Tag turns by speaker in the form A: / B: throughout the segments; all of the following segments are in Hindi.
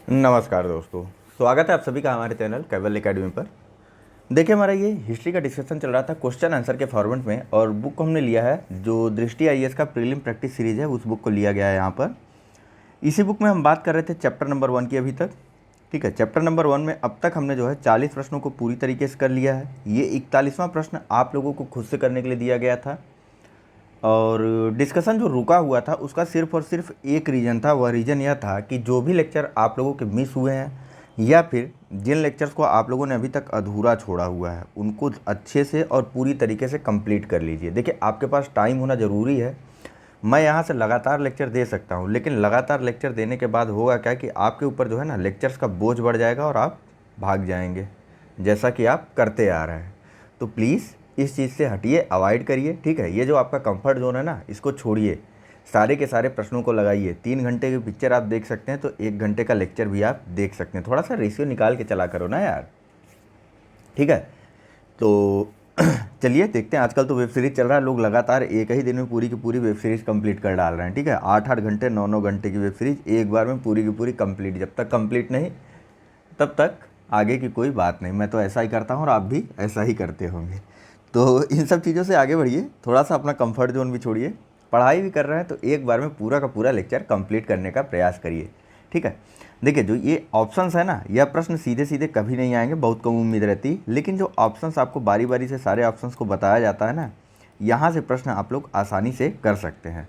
A: नमस्कार दोस्तों, स्वागत है आप सभी का हमारे चैनल कैवल एकेडमी पर। देखिए, हमारा ये हिस्ट्री का डिस्कशन चल रहा था क्वेश्चन आंसर के फॉर्मेट में, और बुक को हमने लिया है जो दृष्टि आईएएस का प्रीलिम प्रैक्टिस सीरीज है, उस बुक को लिया गया है यहाँ पर। इसी बुक में हम बात कर रहे थे चैप्टर नंबर 1 की अभी तक। ठीक है, चैप्टर नंबर 1 में अब तक हमने जो है 40 प्रश्नों को पूरी तरीके से कर लिया है। ये 41वां प्रश्न आप लोगों को खुद से करने के लिए दिया गया था, और डिस्कशन जो रुका हुआ था उसका सिर्फ और सिर्फ एक रीज़न था। वह रीज़न यह था कि जो भी लेक्चर आप लोगों के मिस हुए हैं या फिर जिन लेक्चर्स को आप लोगों ने अभी तक अधूरा छोड़ा हुआ है, उनको अच्छे से और पूरी तरीके से कंप्लीट कर लीजिए। देखिए, आपके पास टाइम होना ज़रूरी है। मैं यहाँ से लगातार लेक्चर दे सकता हूँ, लेकिन लगातार लेक्चर देने के बाद होगा क्या कि आपके ऊपर जो है ना लेक्चर्स का बोझ बढ़ जाएगा और आप भाग जाएंगे, जैसा कि आप करते आ रहे हैं। तो प्लीज़ इस चीज़ से हटिए, अवॉइड करिए। ठीक है, ये जो आपका कंफर्ट जोन है ना, इसको छोड़िए। सारे के सारे प्रश्नों को लगाइए। 3 घंटे की पिक्चर आप देख सकते हैं तो 1 घंटे का लेक्चर भी आप देख सकते हैं। थोड़ा सा रेशियो निकाल के चला करो ना यार। ठीक है, तो चलिए देखते हैं। आजकल तो वेब सीरीज़ चल रहा है, लोग लगातार एक ही दिन में पूरी की पूरी वेब सीरीज़ कंप्लीट कर डाल रहे हैं। ठीक है, 8-8 घंटे 9-9 घंटे की वेब सीरीज़ एक बार में पूरी की पूरी कंप्लीट। जब तक कंप्लीट नहीं तब तक आगे की कोई बात नहीं। मैं तो ऐसा ही करता हूँ और आप भी ऐसा ही करते होंगे। तो इन सब चीज़ों से आगे बढ़िए, थोड़ा सा अपना कंफर्ट जोन भी छोड़िए। पढ़ाई भी कर रहे हैं तो एक बार में पूरा का पूरा लेक्चर कंप्लीट करने का प्रयास करिए। ठीक है, देखिए जो ये ऑप्शंस है ना, यह प्रश्न सीधे सीधे कभी नहीं आएंगे, बहुत कम उम्मीद रहती। लेकिन जो ऑप्शंस आपको बारी बारी से सारे ऑप्शंस को बताया जाता है ना, यहाँ से प्रश्न आप लोग आसानी से कर सकते हैं।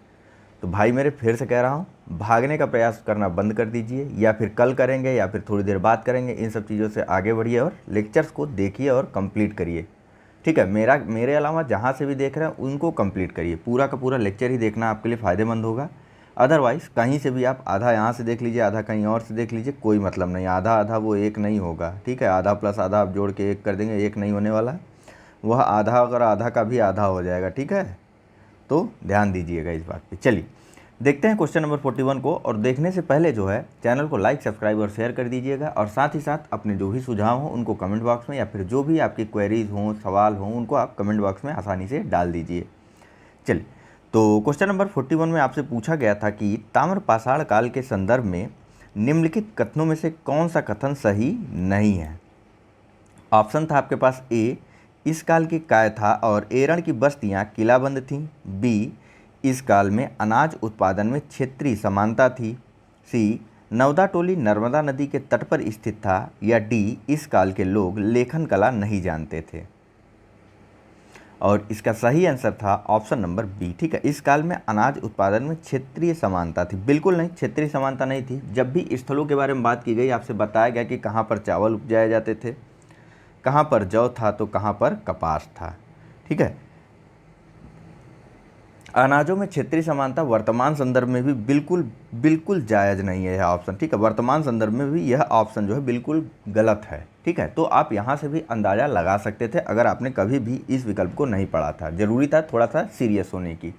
A: तो भाई मेरे फिर से कह रहा हूँ, भागने का प्रयास करना बंद कर दीजिए, या फिर कल करेंगे या फिर थोड़ी देर बाद करेंगे, इन सब चीज़ों से आगे बढ़िए और लेक्चर्स को देखिए और कंप्लीट करिए। ठीक है, मेरे अलावा जहाँ से भी देख रहे हैं उनको कंप्लीट करिए। पूरा का पूरा लेक्चर ही देखना आपके लिए फ़ायदेमंद होगा। अदरवाइज़ कहीं से भी आप आधा यहाँ से देख लीजिए, आधा कहीं और से देख लीजिए, कोई मतलब नहीं। आधा आधा वो एक नहीं होगा। ठीक है, आधा प्लस आधा आप जोड़ के एक कर देंगे, एक नहीं होने वाला। वह आधा अगर आधा का भी आधा हो जाएगा। ठीक है, तो ध्यान दीजिएगा इस बात पे। चलिए देखते हैं क्वेश्चन नंबर 41 को, और देखने से पहले जो है चैनल को लाइक, सब्सक्राइब और शेयर कर दीजिएगा, और साथ ही साथ अपने जो भी सुझाव हों उनको कमेंट बॉक्स में, या फिर जो भी आपकी क्वेरीज हों, सवाल हों, उनको आप कमेंट बॉक्स में आसानी से डाल दीजिए। चलिए, तो क्वेश्चन नंबर 41 में आपसे पूछा गया था कि ताम्रपाषाण काल के संदर्भ में निम्नलिखित कथनों में से कौन सा कथन सही नहीं है। ऑप्शन था आपके पास ए, इस काल की कायथा और एरण की बस्तियां किलाबंद थीं। बी, इस काल में अनाज उत्पादन में क्षेत्रीय समानता थी। सी, नवदा टोली नर्मदा नदी के तट पर स्थित था। या डी, इस काल के लोग लेखन कला नहीं जानते थे। और इसका सही आंसर था ऑप्शन नंबर बी। ठीक है, इस काल में अनाज उत्पादन में क्षेत्रीय समानता थी। बिल्कुल नहीं, क्षेत्रीय समानता नहीं थी। जब भी स्थलों के बारे में बात की गई, आपसे बताया गया कि कहाँ पर चावल उपजाए जाते थे, कहाँ पर जौ था, तो कहाँ पर कपास था। ठीक है, अनाजों में क्षेत्रीय समानता वर्तमान संदर्भ में भी बिल्कुल बिल्कुल जायज़ नहीं है यह ऑप्शन। ठीक है, वर्तमान संदर्भ में भी यह ऑप्शन जो है बिल्कुल गलत है। ठीक है, तो आप यहाँ से भी अंदाज़ा लगा सकते थे अगर आपने कभी भी इस विकल्प को नहीं पढ़ा था। ज़रूरी था थोड़ा सा सीरियस होने की।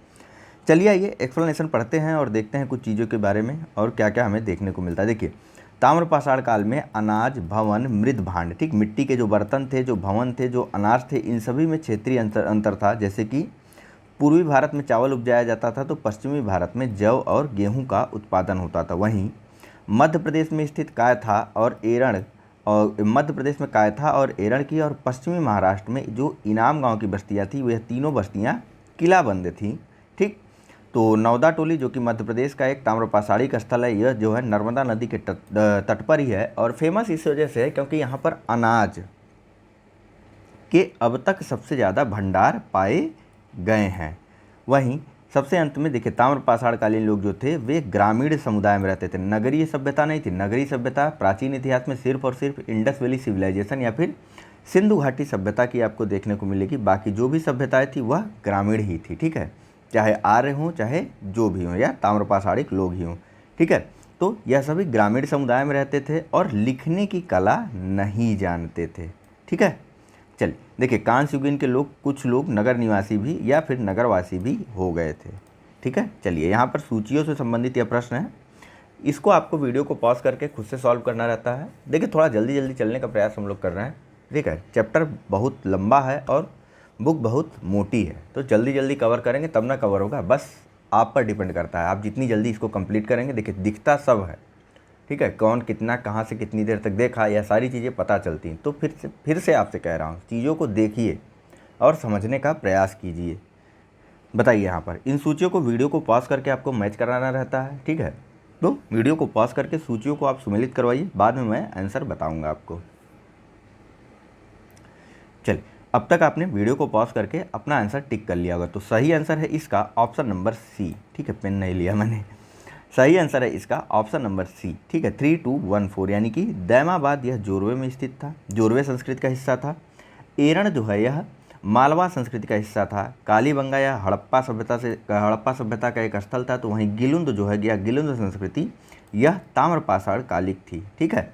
A: चलिए आइए एक्सप्लेनेशन पढ़ते हैं और देखते हैं कुछ चीज़ों के बारे में और क्या क्या हमें देखने को मिलता है। देखिए, ताम्रपाषाण काल में अनाज, भवन, मृद भांड, ठीक, मिट्टी के जो बर्तन थे, जो भवन थे, जो अनाज थे, इन सभी में क्षेत्रीय अंतर था। जैसे कि पूर्वी भारत में चावल उपजाया जाता था तो पश्चिमी भारत में जौ और गेहूं का उत्पादन होता था। वहीं मध्य प्रदेश में स्थित कायथा और एरण, और मध्य प्रदेश में कायथा और एरण की, और पश्चिमी महाराष्ट्र में जो इनाम गांव की बस्तियां थी, वह तीनों बस्तियां किलाबंद थीं। ठीक, तो नवदा टोली जो कि मध्य प्रदेश का एक ताम्रपाषाणी का स्थल है, यह जो है नर्मदा नदी के तट पर ही है, और फेमस इस वजह से है क्योंकि यहाँ पर अनाज के अब तक सबसे ज़्यादा भंडार पाए गए हैं। वहीं सबसे अंत में देखिए, ताम्रपाषाण कालीन लोग जो थे वे ग्रामीण समुदाय में रहते थे, नगरीय सभ्यता नहीं थी। नगरीय सभ्यता प्राचीन इतिहास में सिर्फ और सिर्फ इंडस वैली सिविलाइजेशन या फिर सिंधु घाटी सभ्यता की आपको देखने को मिलेगी। बाकी जो भी सभ्यताएं थी वह ग्रामीण ही थी। ठीक है, चाहे आर्य हों, चाहे जो भी हों, या ताम्रपाषाणिक लोग ही हों। ठीक है, तो यह सभी ग्रामीण समुदाय में रहते थे और लिखने की कला नहीं जानते थे। ठीक है, चलिए देखिए, कांस्य युगीन के लोग, कुछ लोग नगर निवासी भी या फिर नगरवासी भी हो गए थे। ठीक है, चलिए यहाँ पर सूचियों से संबंधित यह प्रश्न है, इसको आपको वीडियो को पॉज करके खुद से सॉल्व करना रहता है। देखिए, थोड़ा जल्दी जल्दी चलने का प्रयास हम लोग कर रहे हैं। ठीक है, चैप्टर बहुत लंबा है और बुक बहुत मोटी है, तो जल्दी जल्दी कवर करेंगे तब ना कवर होगा। बस आप पर डिपेंड करता है, आप जितनी जल्दी इसको कंप्लीट करेंगे। देखिए, दिखता सब है। ठीक है, कौन कितना कहाँ से कितनी देर तक देखा, यह सारी चीज़ें पता चलती हैं। तो फिर से आपसे कह रहा हूँ, चीज़ों को देखिए और समझने का प्रयास कीजिए। बताइए यहाँ पर इन सूचियों को, वीडियो को पॉज करके आपको मैच कराना रहता है, ठीक है। तो वीडियो को पॉज करके सूचियों को आप सुमेलित करवाइए, बाद में मैं आंसर बताऊँगा आपको। चलिए, अब तक आपने वीडियो को पॉज करके अपना आंसर टिक कर लिया होगा। तो सही आंसर है इसका ऑप्शन नंबर सी, ठीक है, पेन नहीं लिया मैंने। सही आंसर है इसका ऑप्शन नंबर सी, ठीक है, 3214, यानी कि दैमाबाद यह जोरवे में स्थित था, जोरवे संस्कृति का हिस्सा था। एरण जो है यह मालवा संस्कृति का हिस्सा था। कालीबंगा या हड़प्पा सभ्यता का एक स्थल था। तो वहीं गिलुंद जो है, यह गिलुंद संस्कृति यह ताम्रपाषाण कालिक थी, ठीक है।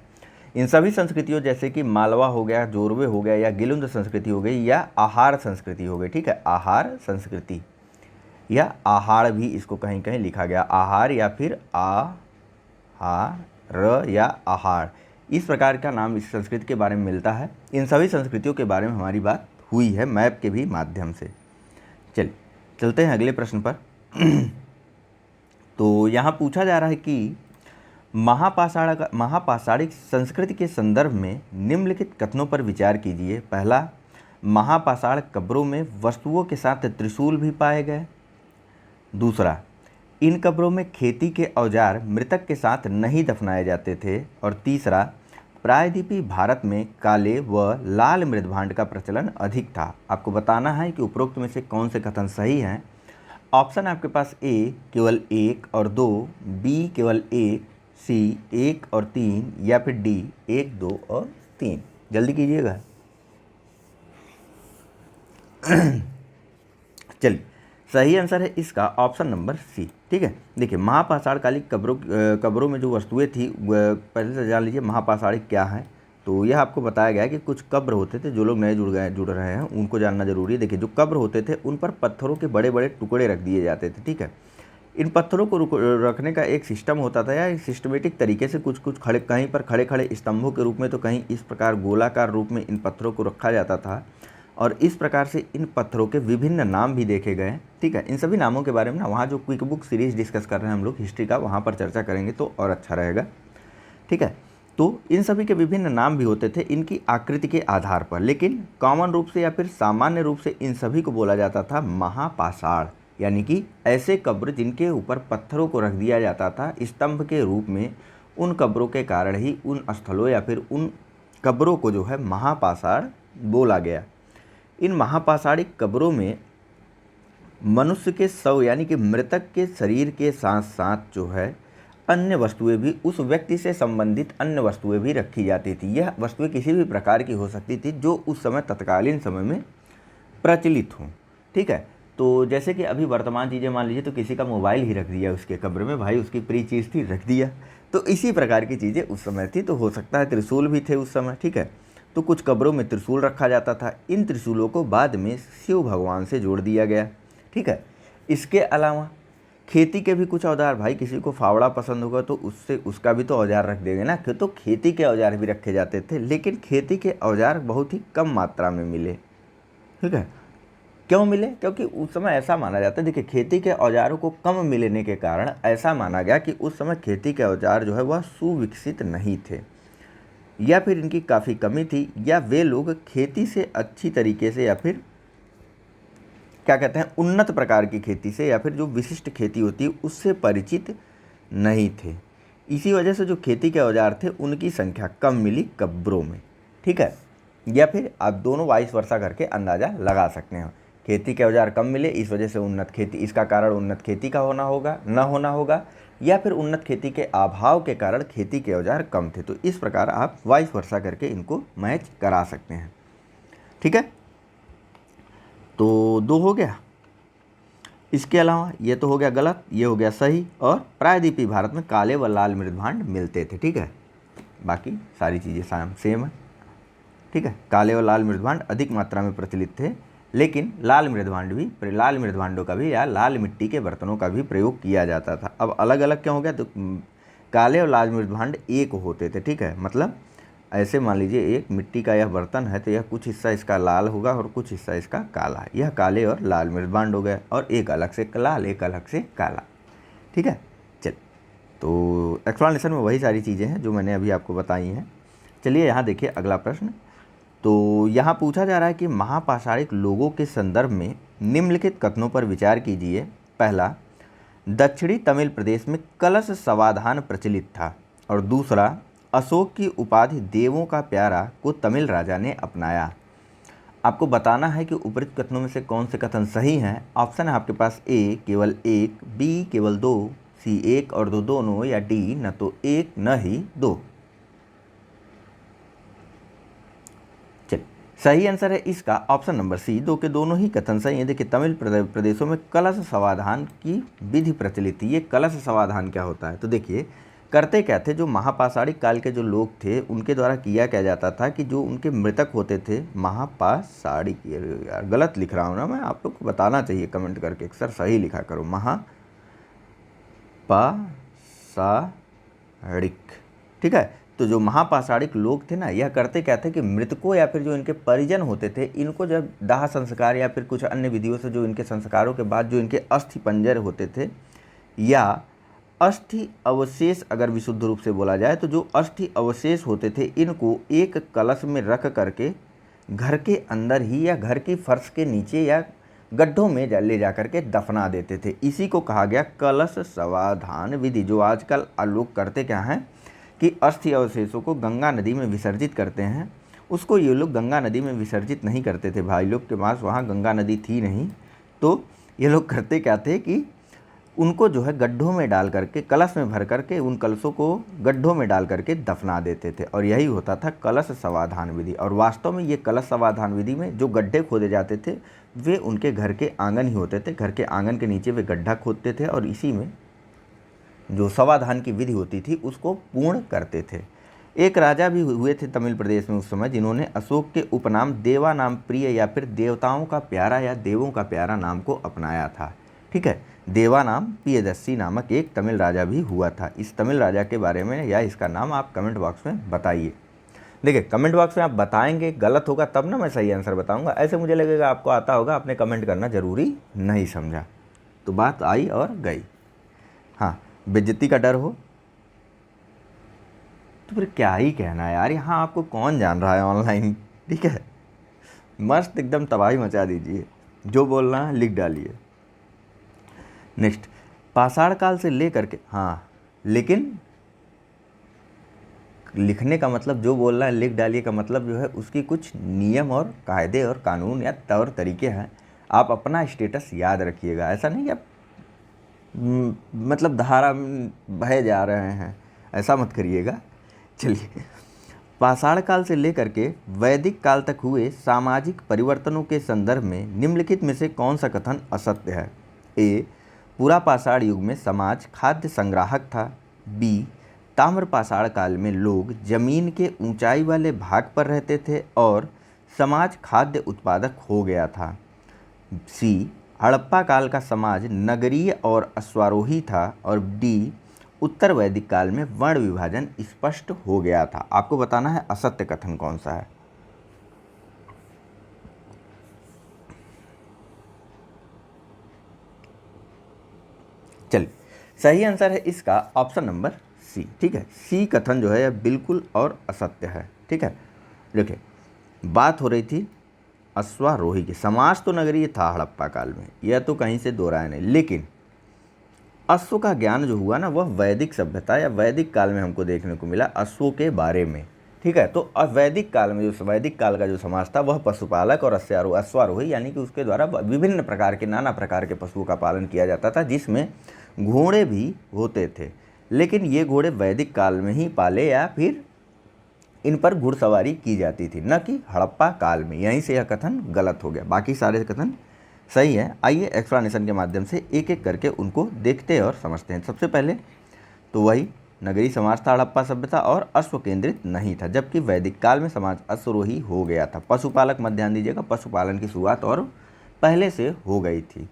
A: इन सभी संस्कृतियों जैसे कि मालवा हो गया, जोरवे हो गया, या गिलुंद संस्कृति हो गई, या आहार संस्कृति हो गई, ठीक है, आहार संस्कृति या आहार भी इसको कहीं कहीं लिखा गया, आहार या फिर आहार या आहार, इस प्रकार का नाम इस संस्कृति के बारे में मिलता है। इन सभी संस्कृतियों के बारे में हमारी बात हुई है मैप के भी माध्यम से। चलिए चलते हैं अगले प्रश्न पर। तो यहाँ पूछा जा रहा है कि महापाषाणिक संस्कृति के संदर्भ में निम्नलिखित कथनों पर विचार कीजिए। पहला, महापाषाण कब्रों में वस्तुओं के साथ त्रिशूल भी पाए गए। दूसरा, इन कब्रों में खेती के औजार मृतक के साथ नहीं दफनाए जाते थे। और तीसरा, प्रायद्वीपीय भारत में काले व लाल मृदभांड का प्रचलन अधिक था। आपको बताना है कि उपरोक्त में से कौन से कथन सही हैं। ऑप्शन आपके पास ए केवल 1 और 2, बी केवल 1, सी 1 और 3, या फिर डी 1, 2 और 3। जल्दी कीजिएगा। चलिए, सही आंसर है इसका ऑप्शन नंबर सी, ठीक है। देखिए, महापाषाण कालिक कब्रों में जो वस्तुएं थी, पहले से जान लीजिए महापाषाणिक क्या है। तो यह आपको बताया गया है कि कुछ कब्र होते थे, जो लोग नए जुड़ रहे हैं उनको जानना जरूरी है। देखिए, जो कब्र होते थे उन पर पत्थरों के बड़े बड़े टुकड़े रख दिए जाते थे, ठीक है। इन पत्थरों को रखने का एक सिस्टम होता था, या एक सिस्टमेटिक तरीके से कुछ खड़े, कहीं पर खड़े खड़े स्तंभों के रूप में, तो कहीं इस प्रकार गोलाकार रूप में इन पत्थरों को रखा जाता था। और इस प्रकार से इन पत्थरों के विभिन्न नाम भी देखे गए, ठीक है। इन सभी नामों के बारे में ना वहाँ जो क्विक बुक सीरीज डिस्कस कर रहे हैं हम लोग हिस्ट्री का, वहाँ पर चर्चा करेंगे तो और अच्छा रहेगा, ठीक है। तो इन सभी के विभिन्न नाम भी होते थे इनकी आकृति के आधार पर, लेकिन कॉमन रूप से या फिर सामान्य रूप से इन सभी को बोला जाता था महापाषाण, यानी कि ऐसे कब्र जिनके ऊपर पत्थरों को रख दिया जाता था स्तंभ के रूप में। उन कब्रों के कारण ही उन स्थलों या फिर उन कब्रों को जो है महापाषाण बोला गया। इन महापाषाणिक कब्रों में मनुष्य के शव यानी कि मृतक के शरीर के साथ साथ जो है अन्य वस्तुएं भी, उस व्यक्ति से संबंधित अन्य वस्तुएं भी रखी जाती थी। यह वस्तुएं किसी भी प्रकार की हो सकती थी जो उस समय तत्कालीन समय में प्रचलित हों, ठीक है। तो जैसे कि अभी वर्तमान चीज़ें मान लीजिए, तो किसी का मोबाइल ही रख दिया उसके कब्र में, भाई उसकी प्री चीज़ थी, रख दिया। तो इसी प्रकार की चीज़ें उस समय थी। तो हो सकता है त्रिशूल भी थे उस समय, ठीक है। तो कुछ कब्रों में त्रिशूल रखा जाता था। इन त्रिशूलों को बाद में शिव भगवान से जोड़ दिया गया, ठीक है। इसके अलावा खेती के भी कुछ औजार, भाई किसी को फावड़ा पसंद होगा तो उससे उसका भी तो औजार रख देंगे ना। तो खेती के औजार भी रखे जाते थे, लेकिन खेती के औजार बहुत ही कम मात्रा में मिले, ठीक है। क्यों मिले? क्योंकि उस समय ऐसा माना जाता है, देखिए खेती के औजारों को कम मिलने के कारण ऐसा माना गया कि उस समय खेती के औजार जो है वह सुविकसित नहीं थे, या फिर इनकी काफ़ी कमी थी, या वे लोग खेती से अच्छी तरीके से, या फिर क्या कहते हैं, उन्नत प्रकार की खेती से, या फिर जो विशिष्ट खेती होती है उससे परिचित नहीं थे। इसी वजह से जो खेती के औजार थे उनकी संख्या कम मिली कब्रों में, ठीक है। या फिर आप दोनों वाइस वर्सा करके अंदाज़ा लगा सकते हैं। खेती के औजार कम मिले, इस वजह से उन्नत खेती, इसका कारण उन्नत खेती का होना होगा, न होना होगा, या फिर उन्नत खेती के अभाव के कारण खेती के औजार कम थे। तो इस प्रकार आप वाइस वर्सा करके इनको मैच करा सकते हैं, ठीक है। तो 2 हो गया। इसके अलावा ये तो हो गया गलत, ये हो गया सही। और प्रायद्वीपीय भारत में काले व लाल मृदभांड मिलते थे, ठीक है। बाकी सारी चीज़ें सेम है, ठीक है। काले व लाल मृदभांड अधिक मात्रा में प्रचलित थे, लेकिन लाल मृदभांडों का भी या लाल मिट्टी के बर्तनों का भी प्रयोग किया जाता था। अब अलग अलग क्यों हो गया? तो काले और लाल मृदभांड एक होते थे, ठीक है। मतलब ऐसे मान लीजिए एक मिट्टी का यह बर्तन है, तो यह कुछ हिस्सा इसका लाल होगा और कुछ हिस्सा इसका काला है। यह काले और लाल मृदभांड हो गए, और एक अलग से लाल, एक अलग से काला, ठीक है। चल तो एक्सप्लेनेशन में वही सारी चीज़ें हैं जो मैंने अभी आपको बताई हैं। चलिए यहाँ देखिए अगला प्रश्न। तो यहाँ पूछा जा रहा है कि महापाषाणिक लोगों के संदर्भ में निम्नलिखित कथनों पर विचार कीजिए। पहला, दक्षिणी तमिल प्रदेश में कलश समाधान प्रचलित था। और दूसरा, अशोक की उपाधि देवों का प्यारा को तमिल राजा ने अपनाया। आपको बताना है कि उपरोक्त कथनों में से कौन से कथन सही हैं। ऑप्शन है आपके पास ए केवल एक, बी केवल दो, सी एक और दो दोनों, या डी न तो एक न ही दो। चलिए, सही आंसर है इसका ऑप्शन नंबर सी, दो के दोनों ही कथन सही है। देखिए, तमिल प्रदेशों में कलश समाधान की विधि प्रचलित थी। ये कलश समाधान क्या होता है, तो देखिए करते क्या थे, जो महापाषाणिक काल के जो लोग थे उनके द्वारा किया क्या जाता था कि जो उनके मृतक होते थे, महापाषाणिक, यार गलत लिख रहा हूँ ना मैं, आप लोग को बताना चाहिए कमेंट करके, अक्सर सही लिखा करो, महापाषाणिक, ठीक है। तो जो महापाषाणिक लोग थे ना, यह करते क्या थे कि मृतकों या फिर जो इनके परिजन होते थे, इनको जब दाह संस्कार या फिर कुछ अन्य विधियों से जो इनके संस्कारों के बाद जो इनके अस्थि पंजर होते थे या अस्थि अवशेष, अगर विशुद्ध रूप से बोला जाए तो जो अस्थि अवशेष होते थे, इनको एक कलश में रख करके घर के अंदर ही या घर की फर्श के नीचे या गड्ढों में ले जा करके दफना देते थे। इसी को कहा गया कलश समाधान विधि। जो आजकल लोग करते क्या हैं कि अस्थि अवशेषों को गंगा नदी में विसर्जित करते हैं, उसको ये लोग गंगा नदी में विसर्जित नहीं करते थे। भाई लोग के पास वहाँ गंगा नदी थी नहीं, तो ये लोग करते क्या थे कि उनको जो है गड्ढों में डाल करके, कलश में भर करके, उन कलशों को गड्ढों में डाल करके दफना देते थे, और यही होता था कलश समाधान विधि। और वास्तव में ये कलश समाधान विधि में जो गड्ढे खोदे जाते थे वे उनके घर के आंगन ही होते थे। घर के आंगन के नीचे वे गड्ढा खोदते थे और इसी में जो समाधान की विधि होती थी उसको पूर्ण करते थे। एक राजा भी हुए थे तमिल प्रदेश में उस समय, जिन्होंने अशोक के उपनाम देवा नाम प्रिय या फिर देवताओं का प्यारा या देवों का प्यारा नाम को अपनाया था। ठीक है, देवा नाम प्रियदर्शी नामक एक तमिल राजा भी हुआ था। इस तमिल राजा के बारे में या इसका नाम आप कमेंट बॉक्स में बताइए। देखिए, कमेंट बॉक्स में आप बताएंगे, गलत होगा तब ना मैं सही आंसर बताऊंगा। ऐसे मुझे लगेगा आपको आता होगा, आपने कमेंट करना जरूरी नहीं समझा, तो बात आई और गई। हाँ, बेइज्जती का डर हो तो फिर क्या ही कहना यार, यहाँ आपको कौन जान रहा है ऑनलाइन। ठीक है, मस्त एकदम तबाही मचा दीजिए, जो बोलना है लिख डालिए। नेक्स्ट, पाषाण काल से लेकर के, हाँ लेकिन लिखने का मतलब जो बोलना है लिख डालिए का मतलब जो है उसकी कुछ नियम और कायदे और कानून या तौर तरीके हैं। आप अपना स्टेटस याद रखिएगा, ऐसा नहीं आप मतलब धारा बहे जा रहे हैं, ऐसा मत करिएगा। चलिए, पाषाण काल से लेकर के वैदिक काल तक हुए सामाजिक परिवर्तनों के संदर्भ में निम्नलिखित में से कौन सा कथन असत्य है। ए, पूरा पाषाण युग में समाज खाद्य संग्राहक था। बी, ताम्र पाषाण काल में लोग जमीन के ऊंचाई वाले भाग पर रहते थे और समाज खाद्य उत्पादक हो गया था। सी, हड़प्पा काल का समाज नगरीय और अश्वारोही था। और डी, उत्तर वैदिक काल में वर्ण विभाजन स्पष्ट हो गया था। आपको बताना है असत्य कथन कौन सा है। चलिए, सही आंसर है इसका ऑप्शन नंबर सी। ठीक है, सी कथन जो है यह बिल्कुल और असत्य है। ठीक है, देखिए बात हो रही थी अश्वारोही की। समाज तो नगरीय था हड़प्पा काल में, यह तो कहीं से दो राय नहीं, लेकिन अश्व का ज्ञान जो हुआ ना वह वैदिक सभ्यता या वैदिक काल में हमको देखने को मिला अश्वों के बारे में। ठीक है, तो वैदिक काल में जो वैदिक काल का जो समाज था वह पशुपालक और अश्वारोही यानी कि उसके द्वारा विभिन्न प्रकार के नाना प्रकार के पशुओं का पालन किया जाता था, जिसमें घोड़े भी होते थे। लेकिन ये घोड़े वैदिक काल में ही पाले या फिर इन पर घुड़सवारी की जाती थी, न कि हड़प्पा काल में। यहीं से यह कथन गलत हो गया, बाकी सारे कथन सही है। आइए एक्सप्लेनेशन के माध्यम से एक एक करके उनको देखते और समझते हैं। सबसे पहले तो वही नगरीय समाज था हड़प्पा सभ्यता और अश्व केंद्रित नहीं था, जबकि वैदिक काल में समाज अश्वारोही हो गया था। पशुपालक मत ध्यान दीजिएगा, पशुपालन की शुरुआत और पहले से हो गई थी।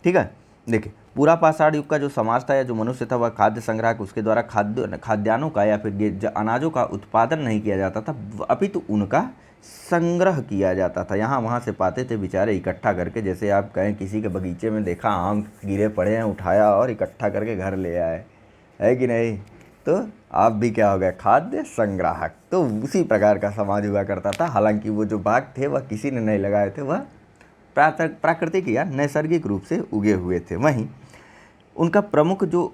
A: ठीक है, देखिए पूरा पाषाण युग का जो समाज था या जो मनुष्य था वह खाद्य संग्राहक, उसके द्वारा खाद्यान्नों का या फिर अनाजों का उत्पादन नहीं किया जाता था, अपितु उनका संग्रह किया जाता था। यहाँ वहाँ से पाते थे बेचारे इकट्ठा करके, जैसे आप कहें किसी के बगीचे में देखा आम गिरे पड़े हैं, उठाया और इकट्ठा करके घर ले आए, है कि नहीं। तो आप भी क्या हो गए, खाद्य संग्राहक। तो उसी प्रकार का समाज हुआ करता था। हालांकि वो जो बाग थे वह किसी ने नहीं लगाए थे, वह प्राकृतिक या नैसर्गिक रूप से उगे हुए थे। वहीं उनका प्रमुख जो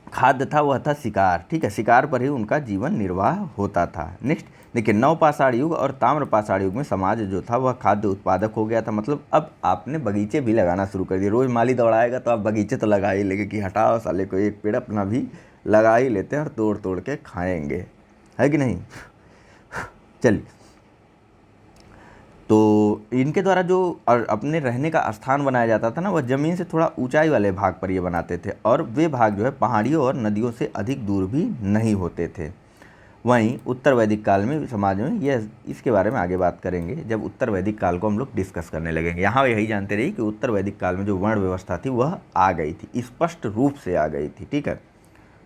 A: खाद्य था वह था शिकार। ठीक है, शिकार पर ही उनका जीवन निर्वाह होता था। नेक्स्ट देखिए, नवपाषाण युग और ताम्रपाषाण युग में समाज जो था वह खाद्य उत्पादक हो गया था। मतलब अब आपने बगीचे भी लगाना शुरू कर दिए। रोज़ माली दौड़ाएगा तो आप बगीचे तो लगा ही लेंगे कि हटाओ साले को, एक पेड़ अपना भी लगा ही लेते हैं और तोड़ तोड़ के खाएंगे, है कि नहीं। चलिए, तो इनके द्वारा जो अपने रहने का स्थान बनाया जाता था ना, वह ज़मीन से थोड़ा ऊंचाई वाले भाग पर ये बनाते थे, और वे भाग जो है पहाड़ियों और नदियों से अधिक दूर भी नहीं होते थे। वहीं उत्तर वैदिक काल में समाज में यह, इसके बारे में आगे बात करेंगे जब उत्तर वैदिक काल को हम लोग डिस्कस करने लगेंगे। यहाँ यही जानते रहिए कि उत्तर वैदिक काल में जो वर्ण व्यवस्था थी वह आ गई थी, स्पष्ट रूप से आ गई थी। ठीक है,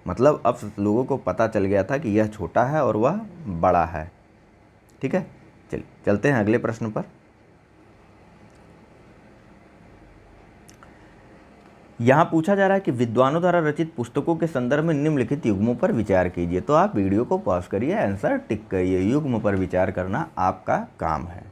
A: मतलब अब लोगों को पता चल गया था कि यह छोटा है और वह बड़ा है। ठीक है, चलिए चलते हैं अगले प्रश्न पर। यहाँ पूछा जा रहा है कि विद्वानों द्वारा रचित पुस्तकों के संदर्भ में निम्नलिखित युग्मों पर विचार कीजिए। तो आप वीडियो को पॉज करिए, आंसर टिक करिए, युग्म पर विचार करना आपका काम है।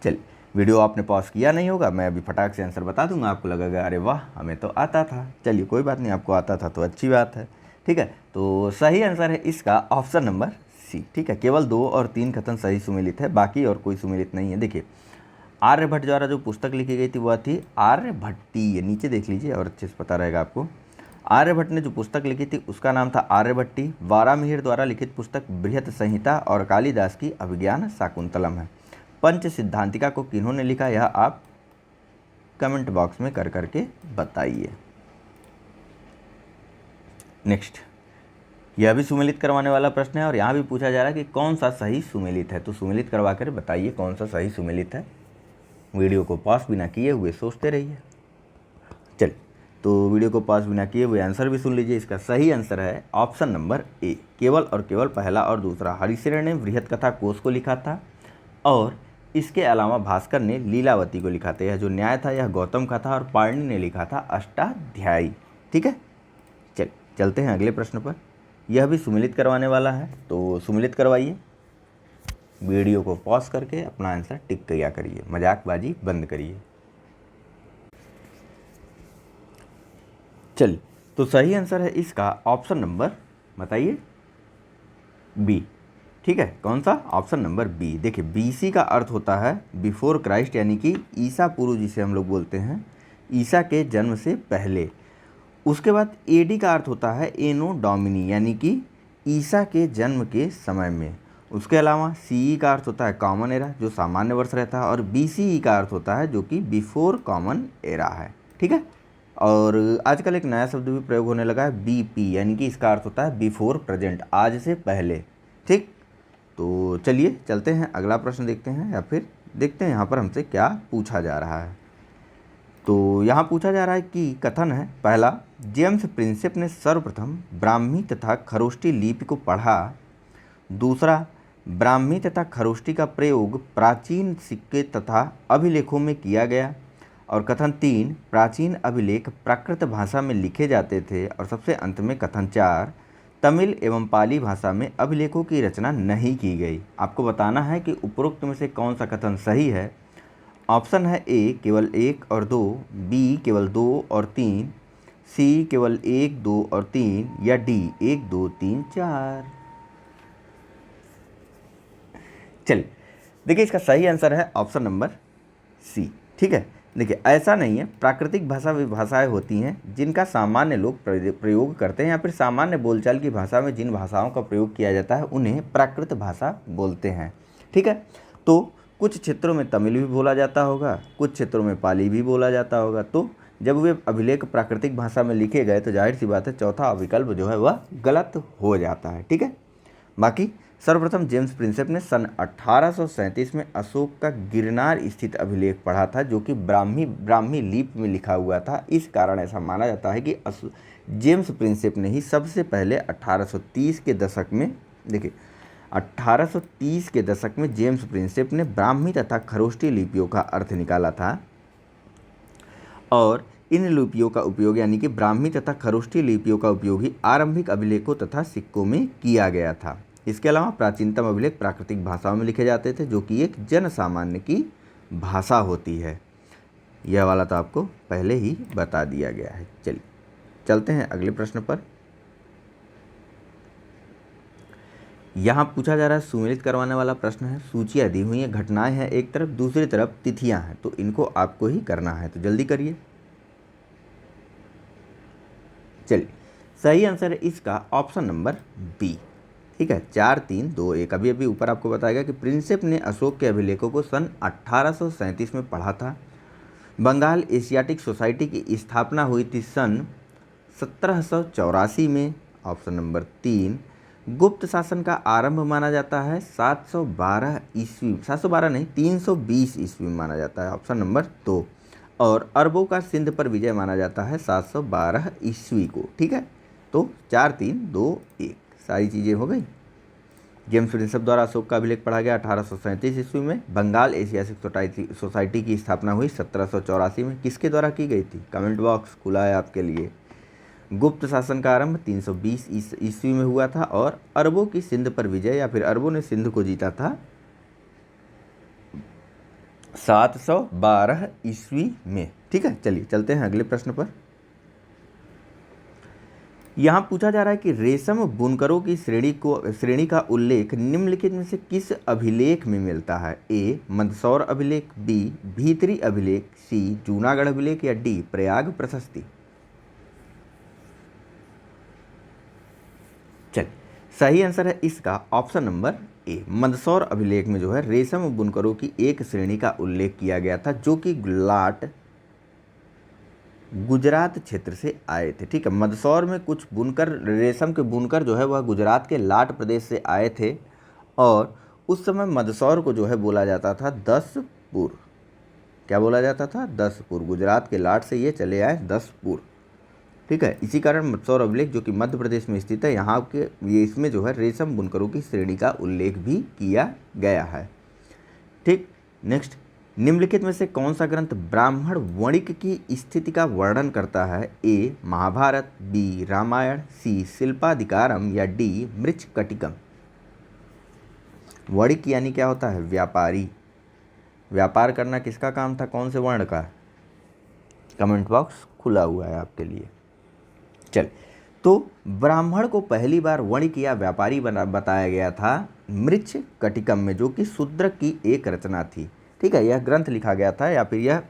A: चलिए, वीडियो आपने पॉज किया नहीं होगा, मैं अभी फटाक से आंसर बता दूंगा, आपको लगेगा अरे वाह हमें तो आता था। चलिए कोई बात नहीं, आपको आता था तो अच्छी बात है। ठीक है, तो सही आंसर है इसका ऑप्शन नंबर सी। ठीक है, केवल 2 और 3 कथन सही सुमेलित है, बाकी और कोई सुमेलित नहीं है। देखिए, आर्यभट्ट द्वारा जो पुस्तक लिखी गई थी वह थी आर्यभट्टी। ये नीचे देख लीजिए और अच्छे से पता रहेगा आपको। आर्यभट्ट ने जो पुस्तक लिखी थी उसका नाम था आर्यभट्टी। वारामिहिर द्वारा लिखित पुस्तक बृहत संहिता और कालिदास की अभिज्ञान शाकुंतलम है। पंच सिद्धांतिका को किन्होंने लिखा, यह आप कमेंट बॉक्स में कर करके बताइए। नेक्स्ट, यह भी सुमेलित करवाने वाला प्रश्न है और यहाँ भी पूछा जा रहा है कि कौन सा सही सुमेलित है। तो सुमेलित करवा कर बताइए कौन सा सही सुमेलित है। वीडियो को पॉज बिना किए हुए सोचते रहिए। चलिए, तो वीडियो को पॉज बिना किए हुए आंसर भी सुन लीजिए। इसका सही आंसर है ऑप्शन नंबर ए, केवल और केवल पहला और दूसरा। हरिश्चंद्र ने बृहत कथा कोश को लिखा था और इसके अलावा भास्कर ने लीलावती को लिखा था। यह जो न्याय था यह गौतम का था और पाणिनि ने लिखा था अष्टाध्यायी। ठीक है, चलते हैं अगले प्रश्न पर। यह भी सुमेलित करवाने वाला है, तो सुमेलित करवाइए। वीडियो को पॉज करके अपना आंसर टिक किया करिए, मजाकबाजी बंद करिए। चलिए, तो सही आंसर है इसका ऑप्शन नंबर, बताइए, बी। ठीक है, कौन सा, ऑप्शन नंबर बी। देखिए, बीसी का अर्थ होता है बिफोर क्राइस्ट, यानी कि ईसा पूर्व जिसे हम लोग बोलते हैं, ईसा के जन्म से पहले। उसके बाद एडी का अर्थ होता है एनो डोमिनी, यानी कि ईसा के जन्म के समय में। उसके अलावा सीई का अर्थ होता है कॉमन एरा, जो सामान्य वर्ष रहता है, और बीसीई का अर्थ होता है जो कि बिफोर कॉमन एरा है। ठीक है, और आजकल एक नया शब्द भी प्रयोग होने लगा है बीपी, यानी कि इसका अर्थ होता है बिफोर प्रेजेंट, आज से पहले। ठीक, तो चलिए चलते हैं अगला प्रश्न देखते हैं, या फिर देखते हैं यहाँ पर हमसे क्या पूछा जा रहा है। तो यहाँ पूछा जा रहा है कि कथन है पहला, जेम्स प्रिंसेप ने सर्वप्रथम ब्राह्मी तथा खरोष्टी लिपि को पढ़ा। दूसरा, ब्राह्मी तथा खरोष्टी का प्रयोग प्राचीन सिक्के तथा अभिलेखों में किया गया। और कथन 3, प्राचीन अभिलेख प्राकृत भाषा में लिखे जाते थे। और सबसे अंत में कथन 4, तमिल एवं पाली भाषा में अभिलेखों की रचना नहीं की गई। आपको बताना है कि उपरोक्त में से कौन सा कथन सही है। ऑप्शन है ए केवल 1 और 2, बी केवल 2 और 3, सी केवल 1, 2 और 3, या डी 1, 2, 3, 4। चलिए, देखिए इसका सही आंसर है ऑप्शन नंबर सी। ठीक है, देखिए ऐसा नहीं है, प्राकृतिक भाषा वे भाषाएँ होती हैं जिनका सामान्य लोग प्रयोग करते हैं, या फिर सामान्य बोलचाल की भाषा में जिन भाषाओं का प्रयोग किया जाता है उन्हें प्राकृत भाषा बोलते हैं। ठीक है, तो कुछ क्षेत्रों में तमिल भी बोला जाता होगा, कुछ क्षेत्रों में पाली भी बोला जाता होगा। तो जब वे अभिलेख प्राकृतिक भाषा में लिखे गए तो जाहिर सी बात है चौथा विकल्प जो है वह गलत हो जाता है। ठीक है, बाकी सर्वप्रथम जेम्स प्रिंसेप ने सन 1837 में अशोक का गिरनार स्थित अभिलेख पढ़ा था, जो कि ब्राह्मी लिपि में लिखा हुआ था। इस कारण ऐसा माना जाता है कि जेम्स प्रिंसेप ने ही सबसे पहले 1830 के दशक में, देखिए 1830 के दशक में जेम्स प्रिंसेप ने ब्राह्मी तथा खरोष्टी लिपियों का अर्थ निकाला था। और इन लिपियों का उपयोग यानी कि ब्राह्मी तथा खरोष्ठी लिपियों का उपयोग ही आरंभिक अभिलेखों तथा सिक्कों में किया गया था। इसके अलावा प्राचीनतम अभिलेख प्राकृतिक भाषाओं में लिखे जाते थे, जो कि एक जन सामान्य की भाषा होती है। यह वाला तो आपको पहले ही बता दिया गया है। चलिए चलते हैं अगले प्रश्न पर। यहाँ पूछा जा रहा है, सुमेलित करवाने वाला प्रश्न है। सूचियाँ दी हुई हैं, घटनाएं हैं एक तरफ, दूसरी तरफ तिथियां हैं, तो इनको आपको ही करना है, तो जल्दी करिए। चलिए सही आंसर है इसका ऑप्शन नंबर बी। ठीक है, 4, 3, 2, 1। अभी अभी ऊपर आपको बताया गया कि प्रिंसेप ने अशोक के अभिलेखों को सन 1837 में पढ़ा था। बंगाल एशियाटिक सोसाइटी की स्थापना हुई थी सन 1784 में, ऑप्शन नंबर 3। गुप्त शासन का आरंभ माना जाता है 712 ईस्वी, 712 नहीं 320 ईस्वी में माना जाता है, ऑप्शन नंबर 2। और अरबों का सिंध पर विजय माना जाता है 712 ईस्वी को। ठीक है, तो 4, 3, 2, 1 सारी चीज़ें हो गई। जेम्स प्रिंसेप द्वारा अशोक का अभिलेख पढ़ा गया 1837 ईस्वी में। बंगाल एशियाटिक सोसाइटी की स्थापना हुई 1784 में। किसके द्वारा की गई थी? कमेंट बॉक्स खुला है आपके लिए। गुप्त शासन का आरंभ 320 ईस्वी में हुआ था और अरबों की सिंध पर विजय या फिर अरबों ने सिंध को जीता था 712 ईस्वी में। ठीक है, चलिए चलते हैं अगले प्रश्न पर। यहाँ पूछा जा रहा है कि रेशम बुनकरों की श्रेणी का उल्लेख निम्नलिखित में से किस अभिलेख में मिलता है? ए मंदसौर अभिलेख, बी भीतरी अभिलेख, सी जूनागढ़ अभिलेख या डी प्रयाग प्रशस्ति। चल सही आंसर है इसका ऑप्शन नंबर ए। मंदसौर अभिलेख में जो है रेशम बुनकरों की एक श्रेणी का उल्लेख किया गया था, जो कि गुजरात क्षेत्र से आए थे। ठीक है, मंदसौर में कुछ बुनकर, रेशम के बुनकर जो है वह गुजरात के लाट प्रदेश से आए थे और उस समय मंदसौर को जो है बोला जाता था दसपुर। क्या बोला जाता था? दसपुर। गुजरात के लाट से ये चले आए दसपुर। ठीक है, इसी कारण मंदसौर अभिलेख जो कि मध्य प्रदेश में स्थित है, यहाँ के ये इसमें जो है रेशम बुनकरों की श्रेणी का उल्लेख भी किया गया है। ठीक, नेक्स्ट, निम्नलिखित में से कौन सा ग्रंथ ब्राह्मण वणिक की स्थिति का वर्णन करता है? ए महाभारत, बी रामायण, सी शिल्पाधिकारम या डी मृच्छकटिकम। वणिक यानी क्या होता है? व्यापारी। व्यापार करना किसका काम था? कौन से वर्ण का? कमेंट बॉक्स खुला हुआ है आपके लिए। चल, तो ब्राह्मण को पहली बार वणिक या व्यापारी बताया गया था मृच्छकटिकम में, जो कि शूद्रक की एक रचना थी। ठीक है, यह ग्रंथ लिखा गया था या फिर यह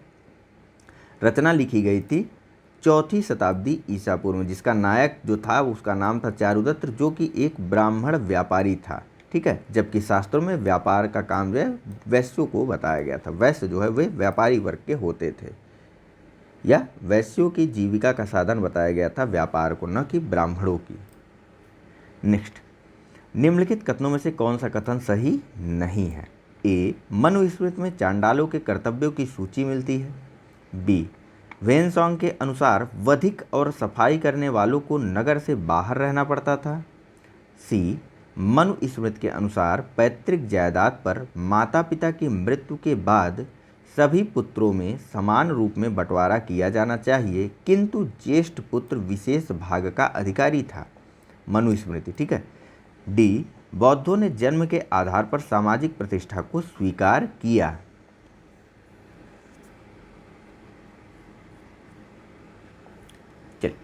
A: रचना लिखी गई थी 4वीं शताब्दी ईसा पूर्व में, जिसका नायक जो था उसका नाम था चारुदत्त, जो कि एक ब्राह्मण व्यापारी था। ठीक है, जबकि शास्त्रों में व्यापार का काम जो है वैश्यों को बताया गया था। वैश्य जो है वे व्यापारी वर्ग के होते थे, या वैश्यों की जीविका का साधन बताया गया था व्यापार को, न कि ब्राह्मणों की। नेक्स्ट, निम्नलिखित कथनों में से कौन सा कथन सही नहीं है? ए मनुस्मृति में चांडालों के कर्तव्यों की सूची मिलती है। बी वेनसॉन्ग के अनुसार वधिक और सफाई करने वालों को नगर से बाहर रहना पड़ता था। सी मनुस्मृति के अनुसार पैतृक जायदाद पर माता पिता की मृत्यु के बाद सभी पुत्रों में समान रूप में बंटवारा किया जाना चाहिए, किंतु ज्येष्ठ पुत्र विशेष भाग का अधिकारी था। मनुस्मृति। ठीक है। डी बौद्धों ने जन्म के आधार पर सामाजिक प्रतिष्ठा को स्वीकार किया। चलिए,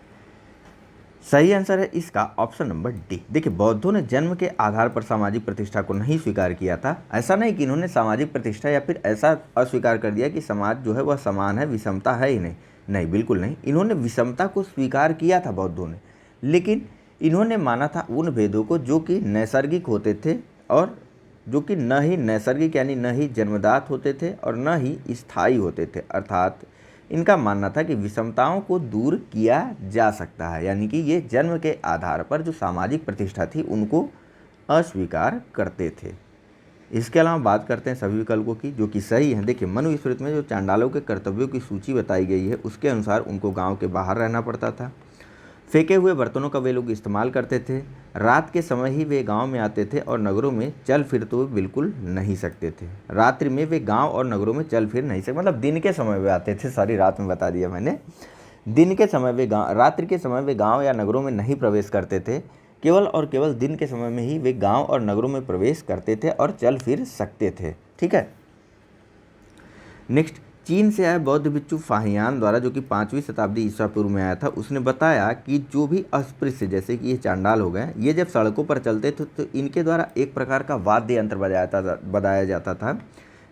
A: सही आंसर है इसका ऑप्शन नंबर डी। देखिए, बौद्धों ने जन्म के आधार पर सामाजिक प्रतिष्ठा को नहीं स्वीकार किया था। ऐसा नहीं कि इन्होंने सामाजिक प्रतिष्ठा या फिर ऐसा अस्वीकार कर दिया कि समाज जो है वह समान है, विषमता है ही नहीं। नहीं, बिल्कुल नहीं। इन्होंने विषमता को स्वीकार किया था बौद्धों ने, लेकिन इन्होंने माना था उन भेदों को जो कि नैसर्गिक होते थे और जो कि न ही नैसर्गिक यानी न ही जन्मदात होते थे और न ही स्थायी होते थे। अर्थात इनका मानना था कि विषमताओं को दूर किया जा सकता है, यानी कि ये जन्म के आधार पर जो सामाजिक प्रतिष्ठा थी उनको अस्वीकार करते थे। इसके अलावा बात करते हैं सभी विकल्पों की जो कि सही है। देखिए, मनुस्मृति में जो चांडालों के कर्तव्यों की सूची बताई गई है उसके अनुसार उनको गाँव के बाहर रहना पड़ता था। फेंके हुए बर्तनों का वे लोग इस्तेमाल करते थे। रात के समय ही वे गांव में आते थे और नगरों में चल फिर तो बिल्कुल नहीं सकते थे। रात्रि में वे गांव और नगरों में चल फिर नहीं सकते, मतलब दिन के समय वे आते थे, सारी रात में बता दिया मैंने। दिन के समय वे गाँव, रात्रि के समय वे गांव या नगरों में नहीं प्रवेश करते थे। केवल और केवल दिन के समय में ही वे गांव और नगरों में प्रवेश करते थे और चल फिर सकते थे। ठीक है। नेक्स्ट, चीन से आए बौद्ध भिक्षु फाहियान द्वारा, जो कि 5वीं शताब्दी ईसा पूर्व में आया था, उसने बताया कि जो भी अस्पृश्य, जैसे कि ये चांडाल हो गए, ये जब सड़कों पर चलते थे तो इनके द्वारा एक प्रकार का वाद्य यंत्र बजाया जाता था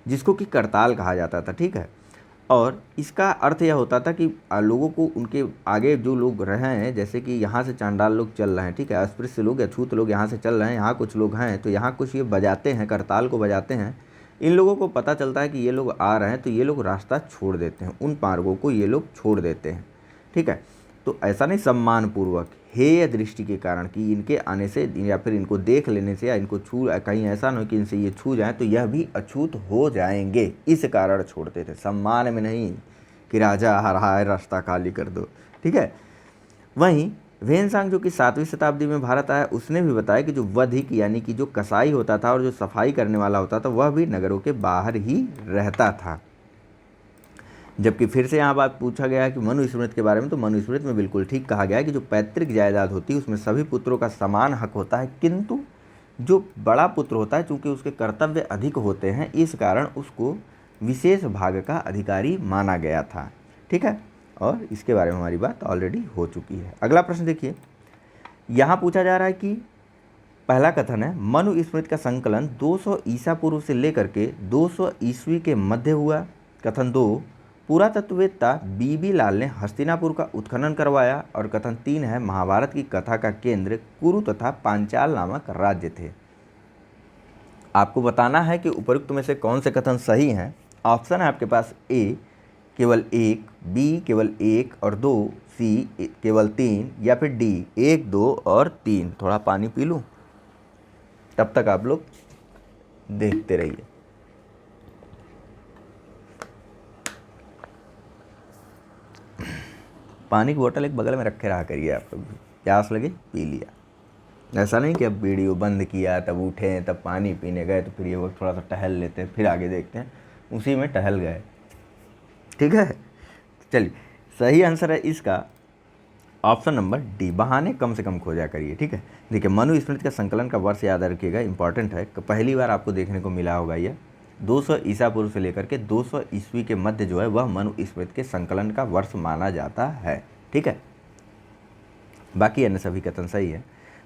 A: जिसको कि करताल कहा जाता था। ठीक है। और इसका अर्थ यह होता था कि लोगों को, उनके आगे जो लोग रहे हैं, जैसे कि यहाँ से चांडाल लोग चल रहे हैं, ठीक है, अस्पृश्य लोग या छूत लोग यहाँ से चल रहे हैं, यहाँ कुछ लोग हैं तो यहाँ कुछ ये बजाते हैं, करताल को बजाते हैं। इन लोगों को पता चलता है कि ये लोग आ रहे हैं तो ये लोग रास्ता छोड़ देते हैं, उन मार्गों को ये लोग छोड़ देते हैं। ठीक है। तो ऐसा नहीं, सम्मानपूर्वक, हेय दृष्टि के कारण कि इनके आने से या फिर इनको देख लेने से या इनको छू, कहीं ऐसा न हो कि इनसे ये छू जाए तो यह भी अछूत हो जाएंगे, इस कारण छोड़ते थे। सम्मान में नहीं कि राजा आ रहा है रास्ता खाली कर दो। ठीक है। वहीं वेनसांग, जो कि 7वीं शताब्दी में भारत आया, उसने भी बताया कि जो वधिक यानी कि जो कसाई होता था और जो सफाई करने वाला होता था वह भी नगरों के बाहर ही रहता था। जबकि फिर से यहाँ बात पूछा गया है कि मनुस्मृति के बारे में, तो मनुस्मृति में बिल्कुल ठीक कहा गया है कि जो पैतृक जायदाद होती है उसमें सभी पुत्रों का समान हक होता है, किंतु जो बड़ा पुत्र होता है चूँकि उसके कर्तव्य अधिक होते हैं, इस कारण उसको विशेष भाग का अधिकारी माना गया था। ठीक है। और इसके बारे में हमारी बात ऑलरेडी हो चुकी है। अगला प्रश्न देखिए, यहाँ पूछा जा रहा है कि पहला कथन है, मनुस्मृति का संकलन 200 ईसा पूर्व से लेकर के 200 ईस्वी के मध्य हुआ। कथन 2, पुरातत्ववेत्ता बीबी लाल ने हस्तिनापुर का उत्खनन करवाया। और कथन 3 है, महाभारत की कथा का केंद्र कुरु तथा पांचाल नामक राज्य थे। आपको बताना है कि उपयुक्त में से कौन से कथन सही हैं। ऑप्शन है आपके पास ए केवल 1, बी केवल 1 और 2, सी केवल 3 या फिर डी 1, 2 और 3। थोड़ा पानी पी लूँ, तब तक आप लोग देखते रहिए। पानी की बोतल एक बगल में रखे रहा करिए, आप लोग प्यास लगे पी लिया। ऐसा नहीं कि अब वीडियो बंद किया तब उठे तब पानी पीने गए तो फिर ये वक्त थोड़ा सा टहल लेते हैं फिर आगे देखते हैं, उसी में टहल गए। ठीक है। चलिए, सही आंसर है इसका ऑप्शन नंबर डी, बहाने कम से कम खोजा करिए। ठीक है। देखिए, मनुस्मृति का संकलन का वर्ष याद रखिएगा, इंपॉर्टेंट है। पहली बार आपको देखने को मिला होगा यह 200 ईसा पूर्व से लेकर के 200 ईस्वी के मध्य जो है वह मनुस्मृति के संकलन का वर्ष माना जाता है। ठीक है। बाकी अन्य सभी कथन सही है।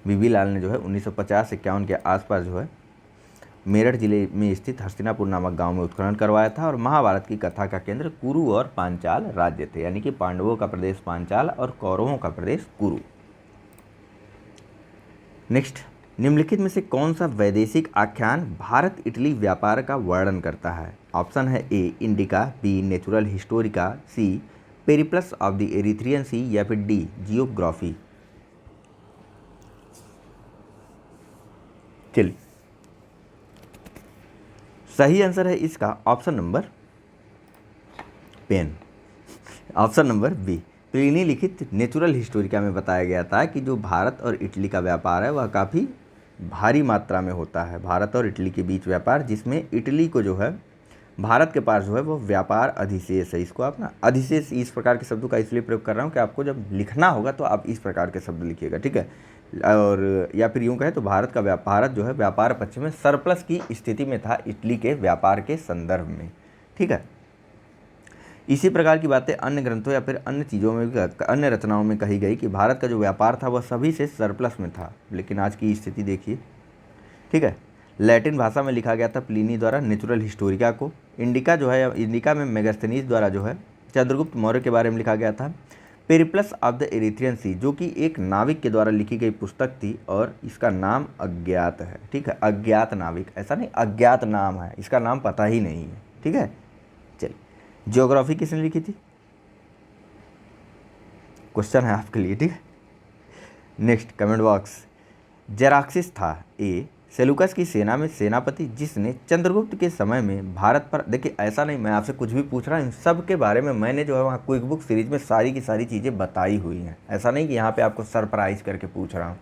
A: बीबी लाल ने जो है 1950-51 के आसपास जो है मेरठ जिले में स्थित हस्तिनापुर नामक गांव में उत्खनन करवाया था। और महाभारत की कथा का केंद्र कुरु और पांचाल राज्य थे, यानी कि पांडवों का प्रदेश पांचाल और कौरवों का प्रदेश कुरु। नेक्स्ट, निम्नलिखित में से कौन सा वैदेशिक आख्यान भारत इटली व्यापार का वर्णन करता है। ऑप्शन है A Indica, B Naturalis Historia, C Periplus of the Erythraean Sea या फिर डी जियोग्राफी। चलिए, सही आंसर है इसका option number pen, option number B. Pliny लिखित नेचुरल हिस्टोरिका में बताया गया था कि जो भारत और इटली का व्यापार है वह काफ़ी भारी मात्रा में होता है, भारत और इटली के बीच व्यापार, जिसमें इटली को जो है भारत के पास जो है वो व्यापार अधिशेष है। इसको आप ना अधिशेष, इस प्रकार के शब्दों का इसलिए प्रयोग कर रहा हूँ कि आपको जब लिखना होगा तो आप इस प्रकार के शब्द लिखिएगा। ठीक है। और या फिर यूँ कहें तो भारत जो है व्यापार पक्ष में सरप्लस की स्थिति में था इटली के व्यापार के संदर्भ में। ठीक है। इसी प्रकार की बातें अन्य ग्रंथों या फिर अन्य चीज़ों में, अन्य रचनाओं में कही गई कि भारत का जो व्यापार था वह सभी से सरप्लस में था, लेकिन आज की स्थिति देखिए। ठीक है। लैटिन भाषा में लिखा गया था प्लिनी द्वारा नेचुरल हिस्टोरिका को। इंडिका जो है, इंडिका में मेगास्थनीज द्वारा जो है चंद्रगुप्त मौर्य के बारे में लिखा गया था। पेरिप्लस ऑफ द एरिथ्रियन सी, जो कि एक नाविक के द्वारा लिखी गई पुस्तक थी और इसका नाम अज्ञात है। ठीक है। अज्ञात नाविक, ऐसा नहीं अज्ञात नाम है, इसका नाम पता ही नहीं है। ठीक है। चलिए, ज्योग्राफी किसने लिखी थी, क्वेश्चन है आपके लिए। ठीक है। नेक्स्ट कमेंट बॉक्स, जेराक्सिस था ए सेलुकस की सेना में सेनापति जिसने चंद्रगुप्त के समय में भारत पर, देखिए ऐसा नहीं मैं आपसे कुछ भी पूछ रहा हूँ, इन सब के बारे में मैंने जो है वहाँ क्विक बुक सीरीज में सारी की सारी चीज़ें बताई हुई हैं। ऐसा नहीं कि यहाँ पे आपको सरप्राइज करके पूछ रहा हूँ,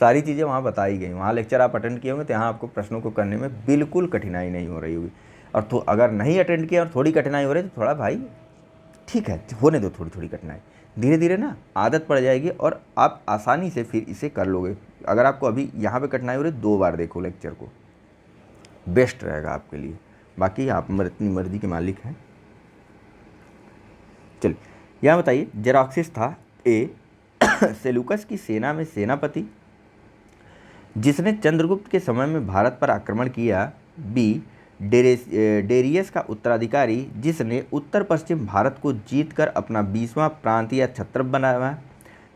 A: सारी चीज़ें वहाँ बताई गई। वहाँ लेक्चर आप अटेंड किए होंगे तो यहाँ आपको प्रश्नों को करने में बिल्कुल कठिनाई नहीं हो रही होगी। और अगर नहीं अटेंड किया और थोड़ी कठिनाई हो रही तो थोड़ा भाई ठीक है, होने दो थोड़ी थोड़ी कठिनाई, धीरे धीरे ना आदत पड़ जाएगी और आप आसानी से फिर इसे कर लोगे। अगर आपको अभी यहाँ पे कठिनाई हो रही, 2 बार देखो लेक्चर को, बेस्ट रहेगा आपके लिए। बाकी आप अपनी मर्जी के मालिक हैं। चलिए यहाँ बताइए, जेराक्सिस था ए सेलूकस की सेना में सेनापति जिसने चंद्रगुप्त के समय में भारत पर आक्रमण किया, बी डेरियस का उत्तराधिकारी जिसने उत्तर पश्चिम भारत को जीतकर अपना 20वां प्रांत या छत्रप बनाया,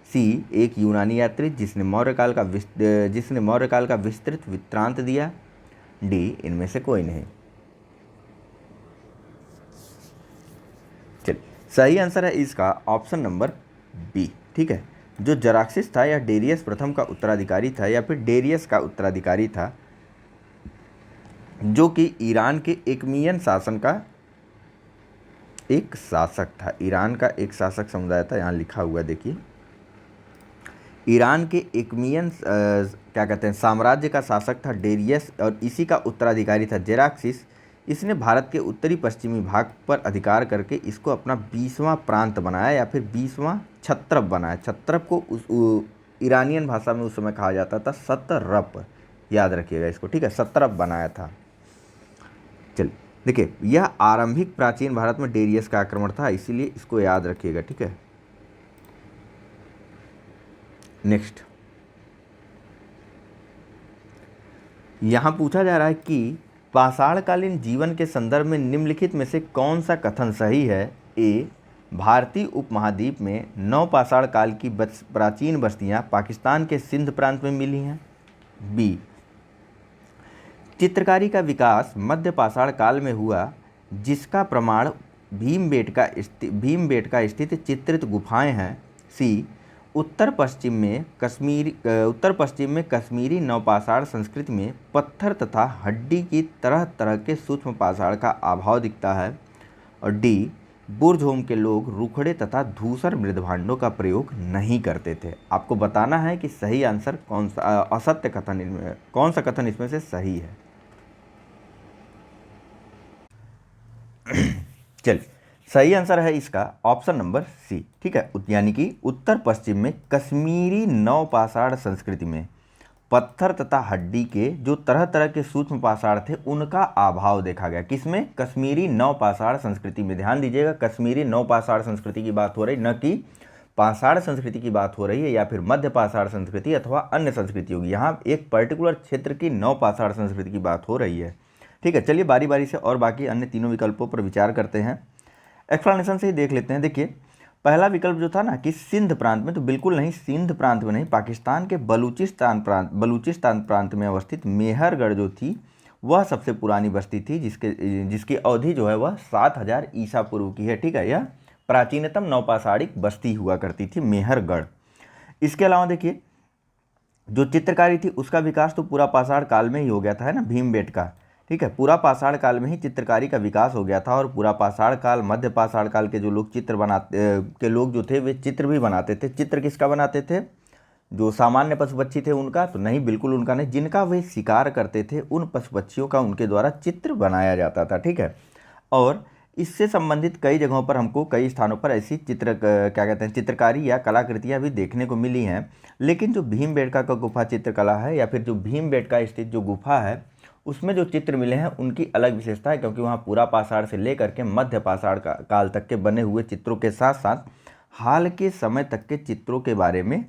A: सी एक यूनानी यात्री जिसने मौर्य काल का विस्तृत वृत्तांत दिया, डी इनमें से कोई नहीं। चलिए सही आंसर है इसका ऑप्शन नंबर बी। ठीक है, जो जराक्सिस था या डेरियस प्रथम का उत्तराधिकारी था या फिर डेरियस का उत्तराधिकारी था, जो कि ईरान के एकमियन शासन का एक शासक था। ईरान का एक शासक समुदाय था, यहाँ लिखा हुआ देखिए, ईरान के एकमियन क्या कहते हैं साम्राज्य का शासक था डेरियस, और इसी का उत्तराधिकारी था जेराक्सिस। इसने भारत के उत्तरी पश्चिमी भाग पर अधिकार करके इसको अपना 20वां प्रांत बनाया या फिर 20वां छत्रप बनाया। छत्रप को ईरानियन भाषा में उस समय कहा जाता था सतरप, याद रखिएगा इसको। ठीक है, सतरप बनाया था। चलिए देखिए, यह आरंभिक प्राचीन भारत में डेरियस का आक्रमण था, इसीलिए इसको याद रखिएगा। ठीक है, नेक्स्ट यहाँ पूछा जा रहा है कि पाषाणकालीन जीवन के संदर्भ में निम्नलिखित में से कौन सा कथन सही है। ए भारतीय उपमहाद्वीप में नवपाषाण काल की प्राचीन बस्तियां पाकिस्तान के सिंध प्रांत में मिली हैं, बी चित्रकारी का विकास मध्य पाषाण काल में हुआ जिसका प्रमाण भीमबेटका स्थित चित्रित गुफाएं हैं, सी उत्तर पश्चिम में कश्मीरी नवपाषाण संस्कृति में पत्थर तथा हड्डी की तरह तरह के सूक्ष्म पाषाण का अभाव दिखता है, और डी बुर्जहोम के लोग रूखड़े तथा धूसर मृदभांडों का प्रयोग नहीं करते थे। आपको बताना है कि सही आंसर कौन सा, असत्य कथन इनमें कौन सा कथन इसमें से सही है। चलिए सही आंसर है इसका ऑप्शन नंबर सी। ठीक है, यानी कि उत्तर पश्चिम में कश्मीरी नवपाषाण संस्कृति में पत्थर तथा हड्डी के जो तरह तरह के सूक्ष्म पाषाण थे उनका अभाव देखा गया। किसमें? कश्मीरी नवपाषाण संस्कृति में। ध्यान दीजिएगा, कश्मीरी नवपाषाण संस्कृति की बात हो रही, न कि पाषाण संस्कृति की बात हो रही है या फिर मध्य पाषाण संस्कृति अथवा अन्य संस्कृति होगी। यहाँ एक पर्टिकुलर क्षेत्र की नवपाषाण संस्कृति की बात हो रही है। ठीक है, चलिए बारी बारी से और बाकी अन्य तीनों विकल्पों पर विचार करते हैं। एक्सप्लेनेशन से ही देख लेते हैं। देखिए, पहला विकल्प जो था ना कि सिंध प्रांत में, तो बिल्कुल नहीं, सिंध प्रांत में नहीं, पाकिस्तान के बलूचिस्तान प्रांत में अवस्थित मेहरगढ़ जो थी वह सबसे पुरानी बस्ती थी, जिसकी अवधि जो है वह 7000 ईसा पूर्व की है। ठीक है, यह प्राचीनतम नवपाषाणिक बस्ती हुआ करती थी मेहरगढ़। इसके अलावा देखिए, जो चित्रकारी थी उसका विकास तो पूरा पाषाण काल में ही हो गया था, है ना, भीमबेटका। ठीक है, पूरा पाषाण काल में ही चित्रकारी का विकास हो गया था, और पूरा पाषाण काल, मध्य पाषाण काल के जो लोग लोग जो थे वे चित्र भी बनाते थे। चित्र किसका बनाते थे? जो सामान्य पशु पक्षी थे उनका? तो नहीं, बिल्कुल उनका नहीं। जिनका वे शिकार करते थे उन पशु पक्षियों का उनके द्वारा चित्र बनाया जाता था। ठीक है, और इससे संबंधित कई जगहों पर हमको कई स्थानों पर ऐसी चित्रकारी या कलाकृतियाँ भी देखने को मिली हैं। लेकिन जो भीमबेटका का गुफा चित्रकला है या फिर जो भीमबेटका स्थित जो गुफा है उसमें जो चित्र मिले हैं उनकी अलग विशेषता है, क्योंकि वहाँ पूरा पाषाण से लेकर के मध्य पाषाण काल तक के बने हुए चित्रों के साथ साथ हाल के समय तक के चित्रों के बारे में,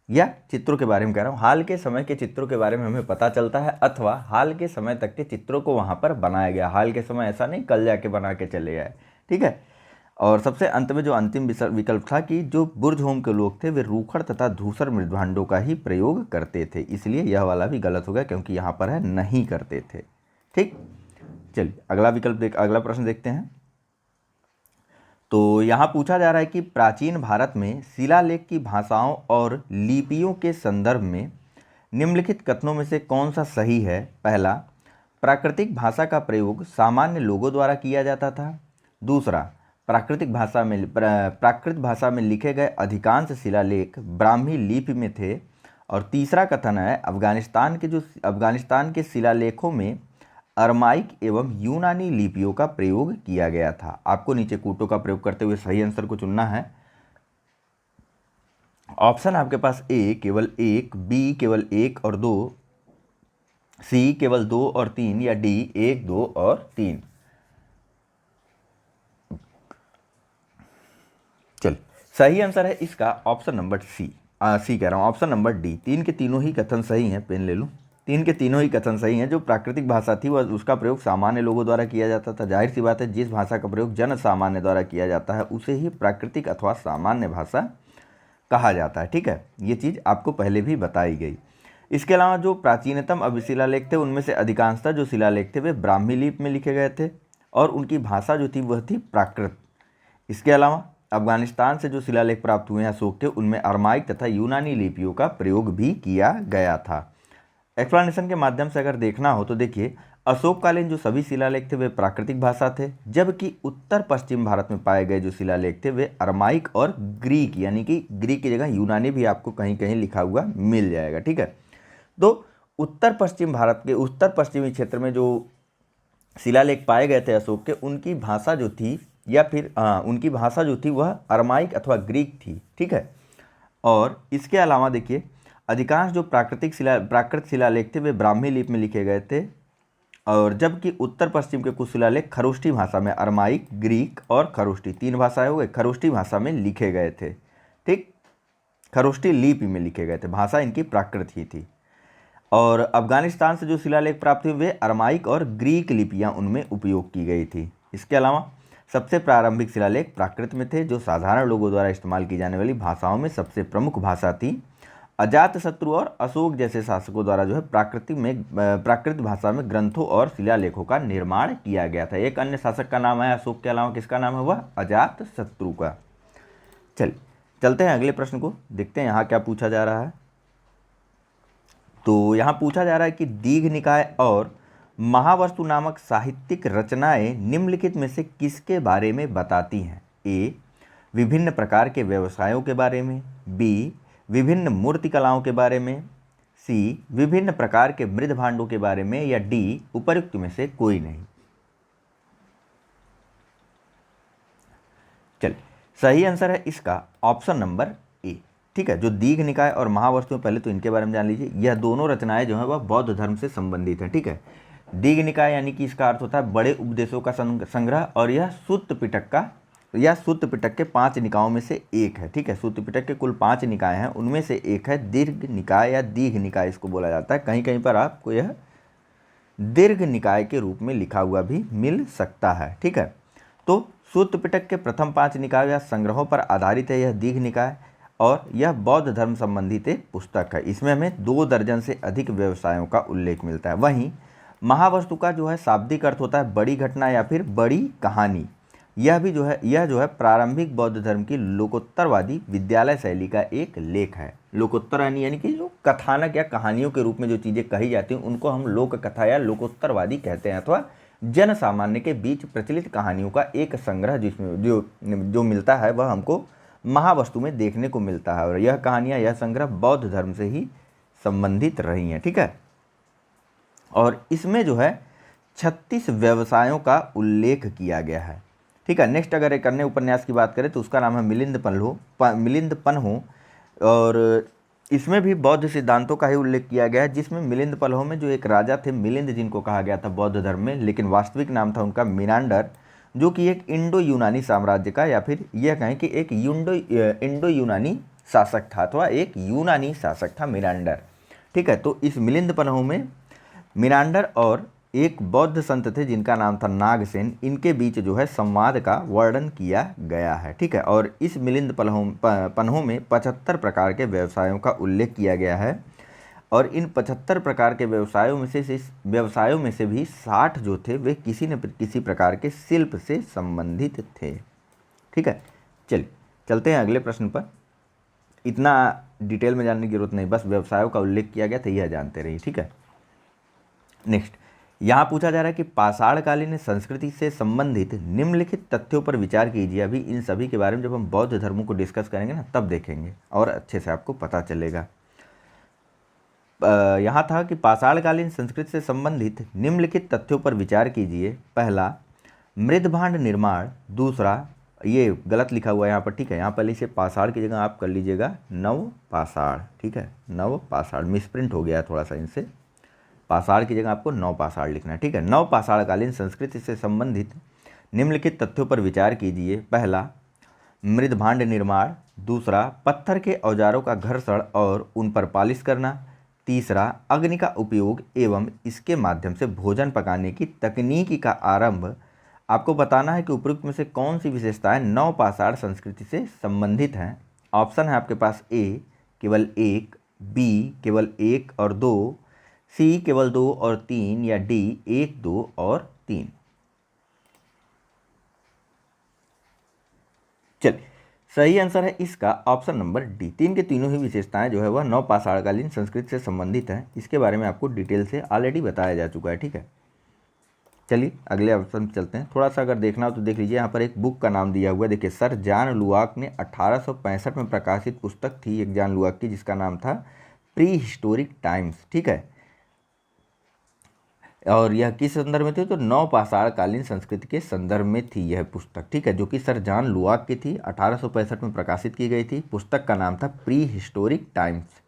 A: या चित्रों के बारे में कह रहा हूँ, हाल के समय के चित्रों के बारे में हमें पता चलता है, अथवा हाल के समय तक के चित्रों को वहाँ पर बनाया गया। हाल के समय ऐसा नहीं कल जाके बना के चले आए। ठीक है, और सबसे अंत में जो अंतिम विकल्प था कि जो बुर्जहोम के लोग थे वे रूखड़ तथा धूसर मृदभांडों का ही प्रयोग करते थे, इसलिए यह वाला भी गलत हो गया, क्योंकि यहाँ पर है नहीं करते थे। ठीक, चलिए अगला प्रश्न देखते हैं। तो यहाँ पूछा जा रहा है कि प्राचीन भारत में शिलालेख की भाषाओं और लिपियों के संदर्भ में निम्नलिखित कथनों में से कौन सा सही है। पहला, प्राकृतिक भाषा का प्रयोग सामान्य लोगों द्वारा किया जाता था। दूसरा, प्राकृत भाषा में लिखे गए अधिकांश शिलालेख ब्राह्मी लिपि में थे। और तीसरा कथन है, अफगानिस्तान के शिलालेखों में अरमाइक एवं यूनानी लिपियों का प्रयोग किया गया था। आपको नीचे कूटों का प्रयोग करते हुए सही आंसर को चुनना है। ऑप्शन आपके पास ए केवल 1, बी केवल 1 और 2, सी केवल 2 और 3 या डी 1, 2 और 3। चल, सही आंसर है इसका ऑप्शन नंबर सी। सी कह रहा हूँ, ऑप्शन नंबर डी। तीन के तीनों ही कथन सही हैं। पेन ले लूँ। तीन के तीनों ही कथन सही हैं। जो प्राकृतिक भाषा थी वह उसका प्रयोग सामान्य लोगों द्वारा किया जाता था। जाहिर सी बात है, जिस भाषा का प्रयोग जन सामान्य द्वारा किया जाता है उसे ही प्राकृतिक अथवा सामान्य भाषा कहा जाता है। ठीक है, ये चीज़ आपको पहले भी बताई गई। इसके अलावा जो प्राचीनतम अभिशिलालेख थे उनमें से अधिकांशतः जो शिलालेख थे वे ब्राह्मी लिपि में लिखे गए थे और उनकी भाषा जो थी वह थी प्राकृत। इसके अलावा अफगानिस्तान से जो शिलालेख प्राप्त हुए हैं अशोक के, उनमें अरमाइक तथा यूनानी लिपियों का प्रयोग भी किया गया था। एक्सप्लेनेशन के माध्यम से अगर देखना हो तो देखिए, अशोककालीन जो सभी शिलालेख थे वे प्राकृतिक भाषा थे, जबकि उत्तर पश्चिम भारत में पाए गए जो शिलालेख थे वे अरमाइक और ग्रीक, यानी कि ग्रीक की जगह यूनानी भी आपको कहीं कहीं लिखा हुआ मिल जाएगा। ठीक है, तो उत्तर पश्चिम भारत के उत्तर पश्चिमी क्षेत्र में जो शिलालेख पाए गए थे अशोक के, उनकी भाषा जो थी या फिर उनकी भाषा जो थी वह अरमाइक अथवा ग्रीक थी। ठीक है, और इसके अलावा देखिए, अधिकांश जो प्राकृत शिलालेख थे वे ब्राह्मी लिपि में लिखे गए थे, और जबकि उत्तर पश्चिम के कुछ शिलालेख खरोष्टी भाषा में, अरमाइक, ग्रीक और खरोष्टी, तीन भाषाएं हो गए, खरोष्टी भाषा में लिखे गए थे। ठीक, खरोष्टी लिपि में लिखे गए थे, भाषा इनकी प्राकृत ही थी। और अफगानिस्तान से जो शिलालेख प्राप्त हुए वे अरमाइक और ग्रीक लिपियां उनमें उपयोग की गई थी। इसके अलावा सबसे प्रारंभिक शिलालेख प्राकृत में थे, जो साधारण लोगों द्वारा इस्तेमाल की जाने वाली भाषाओं में सबसे प्रमुख भाषा थी। अजातशत्रु और अशोक जैसे शासकों द्वारा जो है प्राकृत भाषा में ग्रंथों और शिलालेखों का निर्माण किया गया था। एक अन्य शासक का नाम है अशोक के अलावा, किसका नाम है वह? अजातशत्रु का। चलते हैं अगले प्रश्न को, देखते हैं यहाँ क्या पूछा जा रहा है। तो यहाँ पूछा जा रहा है कि दीघ निकाय और महावस्तु नामक साहित्यिक रचनाएं निम्नलिखित में से किसके बारे में बताती हैं? ए, विभिन्न प्रकार के व्यवसायों के बारे में, बी, विभिन्न मूर्ति कलाओं के बारे में, सी, विभिन्न प्रकार के मृद भांडों के बारे में, या डी, उपर्युक्त में से कोई नहीं। चलिए, सही आंसर है इसका ऑप्शन नंबर ए। ठीक है, जो दीघ निकाय और महावस्तु, पहले तो इनके बारे में जान लीजिए। यह दोनों रचनाएं जो है वह बौद्ध धर्म से संबंधित हैं। ठीक है, दीघ निकाय यानी कि इसका अर्थ होता है बड़े उपदेशों का संग्रह, और यह सूत्र पिटक के 5 निकायों में से एक है। ठीक है, सूत्र पिटक के कुल 5 निकाय हैं, उनमें से एक है दीर्घ निकाय या दीघ निकाय इसको बोला जाता है। कहीं कहीं पर आपको यह दीर्घ निकाय के रूप में लिखा हुआ भी मिल सकता है। ठीक है, तो सूत्र पिटक के प्रथम 5 निकायों या संग्रहों पर आधारित है यह दीघ निकाय, और यह बौद्ध धर्म संबंधित एक पुस्तक है। इसमें हमें 2 दर्जन से अधिक व्यवसायों का उल्लेख मिलता है। वहीं महावस्तु का जो है शाब्दिक अर्थ होता है बड़ी घटना या फिर बड़ी कहानी। यह जो है प्रारंभिक बौद्ध धर्म की लोकोत्तरवादी विद्यालय शैली का एक लेख है। लोकोत्तर यानी कि जो कथानक या कहानियों के रूप में जो चीज़ें कही जाती हैं उनको हम लोक कथा या लोकोत्तरवादी कहते हैं, अथवा जन सामान्य के बीच प्रचलित कहानियों का एक संग्रह, जिसमें जो मिलता है वह हमको महावस्तु में देखने को मिलता है। और यह कहानियाँ, यह संग्रह बौद्ध धर्म से ही संबंधित रही हैं। ठीक है, और इसमें जो है 36 व्यवसायों का उल्लेख किया गया है। ठीक है, नेक्स्ट अगर एक अन्य उपन्यास की बात करें तो उसका नाम है मिलिंद पन्हो, और इसमें भी बौद्ध सिद्धांतों का ही उल्लेख किया गया है। जिसमें मिलिंद पन्हो में जो एक राजा थे मिलिंद, जिनको कहा गया था बौद्ध धर्म में, लेकिन वास्तविक नाम था उनका मिनांडर, जो कि एक इंडो यूनानी साम्राज्य का, या फिर यह कहें कि एक इंडो यूनानी शासक था, अथवा एक यूनानी शासक था मिनांडर। ठीक है, तो इस मिलिंद पन्हो में मिनांडर और एक बौद्ध संत थे जिनका नाम था नागसेन, इनके बीच जो है संवाद का वर्णन किया गया है। ठीक है, और इस मिलिंद पन्हो में 75 प्रकार के व्यवसायों का उल्लेख किया गया है, और इन 75 प्रकार के व्यवसायों में से भी 60 जो थे वे किसी न किसी प्रकार के शिल्प से संबंधित थे। ठीक है, चलते हैं अगले प्रश्न पर। इतना डिटेल में जानने की जरूरत नहीं, बस व्यवसायों का उल्लेख किया गया था, यह जानते रहिए। ठीक है, नेक्स्ट यहाँ पूछा जा रहा है कि पाषाणकालीन संस्कृति से संबंधित निम्नलिखित तथ्यों पर विचार कीजिए। अभी इन सभी के बारे में जब हम बौद्ध धर्मों को डिस्कस करेंगे ना, तब देखेंगे और अच्छे से आपको पता चलेगा। यहाँ था कि पाषाणकालीन संस्कृति से संबंधित निम्नलिखित तथ्यों पर विचार कीजिए। पहला, मृदभांड निर्माण। दूसरा, ये गलत लिखा हुआ है यहाँ पर, ठीक है, यहाँ पर इसे पाषाण की जगह आप कर लीजिएगा नव पाषाण, ठीक है, नव पाषाण, मिसप्रिंट हो गया है थोड़ा सा इनसे, पाषाण की जगह आपको नव पाषाण लिखना है, ठीक है। नव पाषाणकालीन संस्कृति से संबंधित निम्नलिखित तथ्यों पर विचार कीजिए। पहला, मृदभांड निर्माण। दूसरा, पत्थर के औजारों का घर्षण और उन पर पालिश करना। तीसरा, अग्नि का उपयोग एवं इसके माध्यम से भोजन पकाने की तकनीकी का आरंभ। आपको बताना है कि उपयुक्त में से कौन सी विशेषताएं नवपाषाण संस्कृति से संबंधित हैं। ऑप्शन है आपके पास ए केवल एक, बी केवल एक और दो, सी केवल दो और तीन, या डी एक, दो और तीन। चलिए, सही आंसर है इसका ऑप्शन नंबर डी। तीन के तीनों ही विशेषताएं जो है वह नवपाषाणकालीन संस्कृति से संबंधित हैं। इसके बारे में आपको डिटेल से ऑलरेडी बताया जा चुका है, ठीक है। चलिए अगले ऑप्शन पे चलते हैं। थोड़ा सा अगर देखना हो तो देख लीजिए, यहाँ पर एक बुक का नाम दिया हुआ है। देखिए, सर जॉन लुआक ने 1865 में प्रकाशित पुस्तक थी एक जॉन लुआक की, जिसका नाम था प्री हिस्टोरिक टाइम्स, ठीक है। और यह किस संदर्भ में थी? तो नवपाषाणकालीन संस्कृति के संदर्भ में थी यह पुस्तक, ठीक है, जो कि सर जॉन लुआक की थी, 1865 में प्रकाशित की गई थी। पुस्तक का नाम था प्री हिस्टोरिक टाइम्स,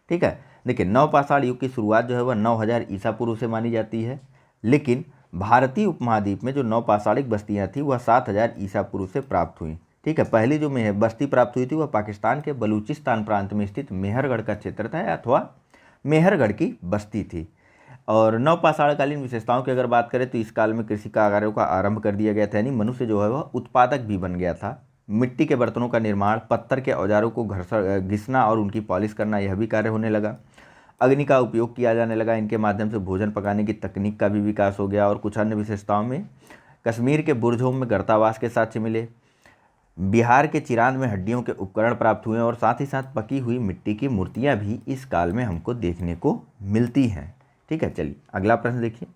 A: ठीक है। देखिए, नवपाषाण युग की शुरुआत जो है वह 9000 ईसा पूर्व से मानी जाती है, लेकिन भारतीय उपमहाद्वीप में जो नवपाषाणिक बस्तियाँ थी वह 7000 ईसा पूर्व से प्राप्त हुई, ठीक है। पहली जो बस्ती प्राप्त हुई थी वह पाकिस्तान के बलूचिस्तान प्रांत में स्थित मेहरगढ़ का क्षेत्र था, अथवा मेहरगढ़ की बस्ती थी। और नवपाषाणकालीन विशेषताओं की अगर बात करें तो इस काल में कृषि कार्यों का आरंभ कर दिया गया था, यानी मनुष्य जो है वह उत्पादक भी बन गया था। मिट्टी के बर्तनों का निर्माण, पत्थर के औजारों को घिसना और उनकी पॉलिश करना, यह भी कार्य होने लगा। अग्नि का उपयोग किया जाने लगा, इनके माध्यम से भोजन पकाने की तकनीक का भी विकास हो गया। और कुछ अन्य विशेषताओं में कश्मीर के बुर्जों में गर्तावास के साक्ष्य मिले, बिहार के चिरांद में हड्डियों के उपकरण प्राप्त हुए, और साथ ही साथ पकी हुई मिट्टी की मूर्तियां भी इस काल में हमको देखने को मिलती हैं, ठीक है। चलिए अगला प्रश्न देखिए।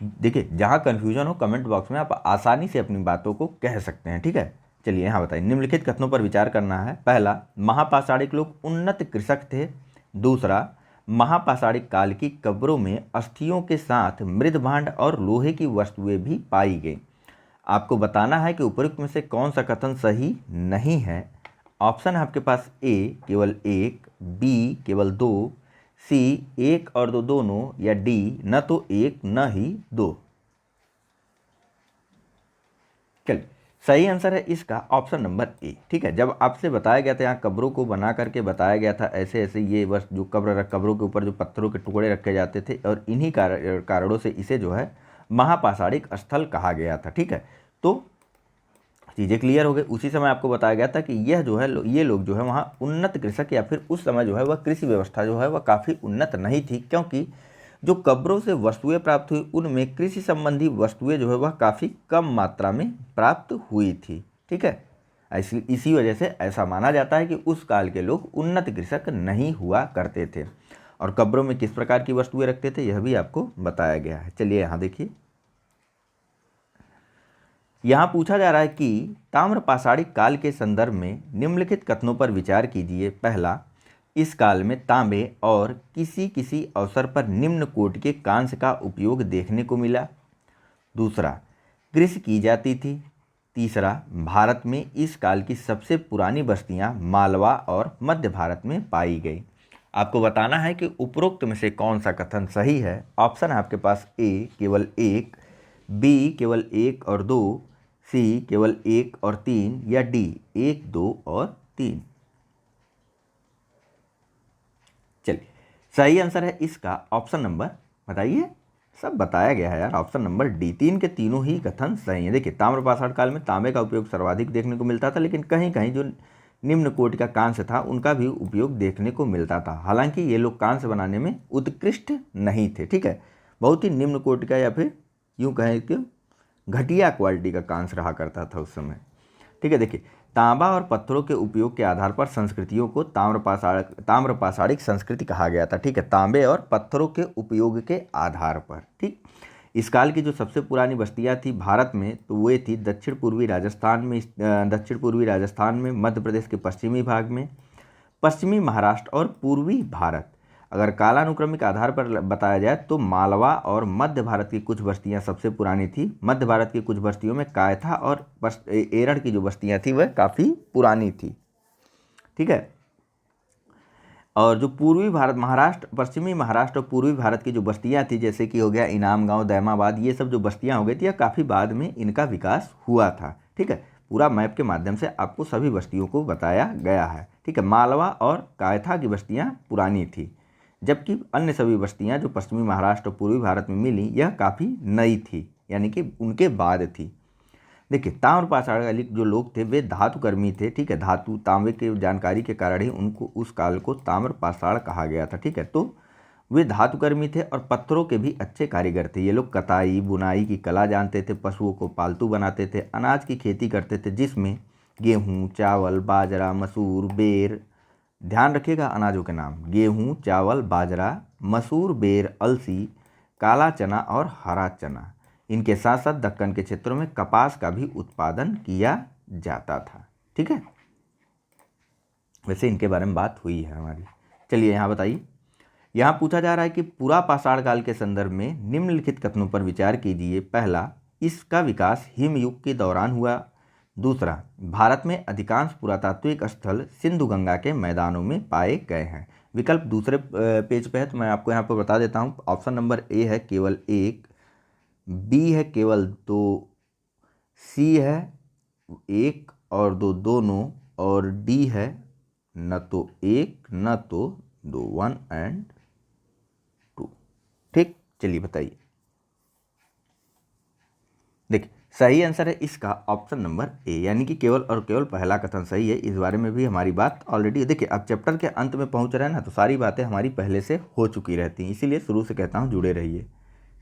A: देखिए, जहां कंफ्यूजन हो कमेंट बॉक्स में आप आसानी से अपनी बातों को कह सकते हैं, ठीक है। चलिए यहाँ बताइए, निम्नलिखित कथनों पर विचार करना है। पहला, महापाषाणिक लोग उन्नत कृषक थे। दूसरा, महापाषाणिक काल की कब्रों में अस्थियों के साथ मृदभांड और लोहे की वस्तुएं भी पाई गई। आपको बताना है कि उपयुक्त में से कौन सा कथन सही नहीं है। ऑप्शन है आपके पास ए केवल एक, बी केवल दो, सी एक और दो दोनों, या डी न तो एक न ही दो। चलिए, सही आंसर है इसका ऑप्शन नंबर ए, ठीक है। जब आपसे बताया गया था, यहाँ कब्रों को बना करके बताया गया था ऐसे ऐसे, ये बस जो कब्रों के ऊपर जो पत्थरों के टुकड़े रखे जाते थे, और इन्हीं कारणों से इसे जो है महापाषाणिक स्थल कहा गया था, ठीक है। तो चीज़ें क्लियर हो गई। उसी समय आपको बताया गया था कि यह जो है ये लोग जो है वहाँ उन्नत कृषक, या फिर उस समय जो है वह कृषि व्यवस्था जो है वह काफ़ी उन्नत नहीं थी, क्योंकि जो कब्रों से वस्तुएं प्राप्त हुई उनमें कृषि संबंधी वस्तुएं जो है वह काफ़ी कम मात्रा में प्राप्त हुई थी, ठीक है। इसी वजह से ऐसा माना जाता है कि उस काल के लोग उन्नत कृषक नहीं हुआ करते थे। और कब्रों में किस प्रकार की वस्तुएं रखते थे यह भी आपको बताया गया है। चलिए यहाँ देखिए, यहाँ पूछा जा रहा है कि ताम्रपाषाणिक काल के संदर्भ में निम्नलिखित कथनों पर विचार कीजिए। पहला, इस काल में तांबे और किसी किसी अवसर पर निम्न कोटि के कांस्य का उपयोग देखने को मिला। दूसरा, कृषि की जाती थी। तीसरा, भारत में इस काल की सबसे पुरानी बस्तियां मालवा और मध्य भारत में पाई गई। आपको बताना है कि उपरोक्त में से कौन सा कथन सही है। ऑप्शन है आपके पास ए केवल एक, बी केवल एक और दो, सी केवल एक और तीन, या डी एक, दो और तीन। चलिए, सही आंसर है इसका ऑप्शन नंबर, बताइए, सब बताया गया है यार, ऑप्शन नंबर डी। तीन के तीनों ही कथन सही है। देखिए, ताम्रपाषाण काल में तांबे का उपयोग सर्वाधिक देखने को मिलता था, लेकिन कहीं कहीं जो निम्न कोटि का कांस्य था उनका भी उपयोग देखने को मिलता था। हालांकि ये लोग कांस्य बनाने में उत्कृष्ट नहीं थे, ठीक है, बहुत ही निम्न कोटि का, या फिर यूँ कहें कि घटिया क्वालिटी का कांस्य रहा करता था उस समय, ठीक है। देखिए, तांबा और पत्थरों के उपयोग के आधार पर संस्कृतियों को ताम्रपाषाणिक संस्कृति कहा गया था, ठीक है, तांबे और पत्थरों के उपयोग के आधार पर, ठीक। इस काल की जो सबसे पुरानी बस्तियां थी भारत में, तो वे थी दक्षिण पूर्वी राजस्थान में, मध्य प्रदेश के पश्चिमी भाग में, पश्चिमी महाराष्ट्र और पूर्वी भारत। अगर कालानुक्रमिक आधार पर बताया जाए तो मालवा और मध्य भारत की कुछ बस्तियां सबसे पुरानी थी। मध्य भारत की कुछ बस्तियों में कायथा और एरड़ की जो बस्तियां थी वह काफ़ी पुरानी थी। ठीक है। और जो पूर्वी भारत, महाराष्ट्र, पश्चिमी महाराष्ट्र और पूर्वी भारत की जो बस्तियां थी, जैसे कि हो गया इनाम गांव, दैमाबाद, ये सब जो बस्तियां हो गई थी, यह काफ़ी बाद में इनका विकास हुआ था। ठीक है। पूरा मैप के माध्यम से आपको सभी बस्तियों को बताया गया है। ठीक है। मालवा और कायथा की बस्तियां पुरानी थी, जबकि अन्य सभी बस्तियां जो पश्चिमी महाराष्ट्र और पूर्वी भारत में मिली यह काफ़ी नई थी, यानी कि उनके बाद थी। देखिए, ताम्र पाषाण कालिक जो लोग थे वे धातुकर्मी थे। ठीक है। धातु तांबे की जानकारी के कारण ही उनको उस काल को ताम्र पाषाण कहा गया था। ठीक है। तो वे धातुकर्मी थे और पत्थरों के भी अच्छे कारीगर थे। ये लोग कताई बुनाई की कला जानते थे, पशुओं को पालतू बनाते थे, अनाज की खेती करते थे, जिसमें गेहूँ, चावल, बाजरा, मसूर, बेर, ध्यान रखिएगा अनाजों के नाम, गेहूँ, चावल, बाजरा, मसूर, बेर, अलसी, काला चना और हरा चना। इनके साथ साथ दक्कन के क्षेत्रों में कपास का भी उत्पादन किया जाता था। ठीक है। वैसे इनके बारे में बात हुई है हमारी। चलिए यहाँ बताइए, यहाँ पूछा जा रहा है कि पूरा पाषाण काल के संदर्भ में निम्नलिखित कथनों पर विचार कीजिए। पहला, इसका विकास हिमयुग के दौरान हुआ। दूसरा, भारत में अधिकांश पुरातात्विक स्थल सिंधु गंगा के मैदानों में पाए गए हैं। विकल्प दूसरे पेज पे है, तो मैं आपको यहाँ पर बता देता हूँ। ऑप्शन नंबर ए है केवल 1, बी है केवल 2, सी है 1 और 2 दोनों, और डी है न तो 1 न तो 2, 1 एंड 2। ठीक, चलिए बताइए। देखिए, सही आंसर है इसका ऑप्शन नंबर ए, यानी कि केवल और केवल पहला कथन सही है। इस बारे में भी हमारी बात ऑलरेडी, देखिए अब चैप्टर के अंत में पहुंच रहे हैं ना, तो सारी बातें हमारी पहले से हो चुकी रहती हैं, इसीलिए शुरू से कहता हूं जुड़े रहिए।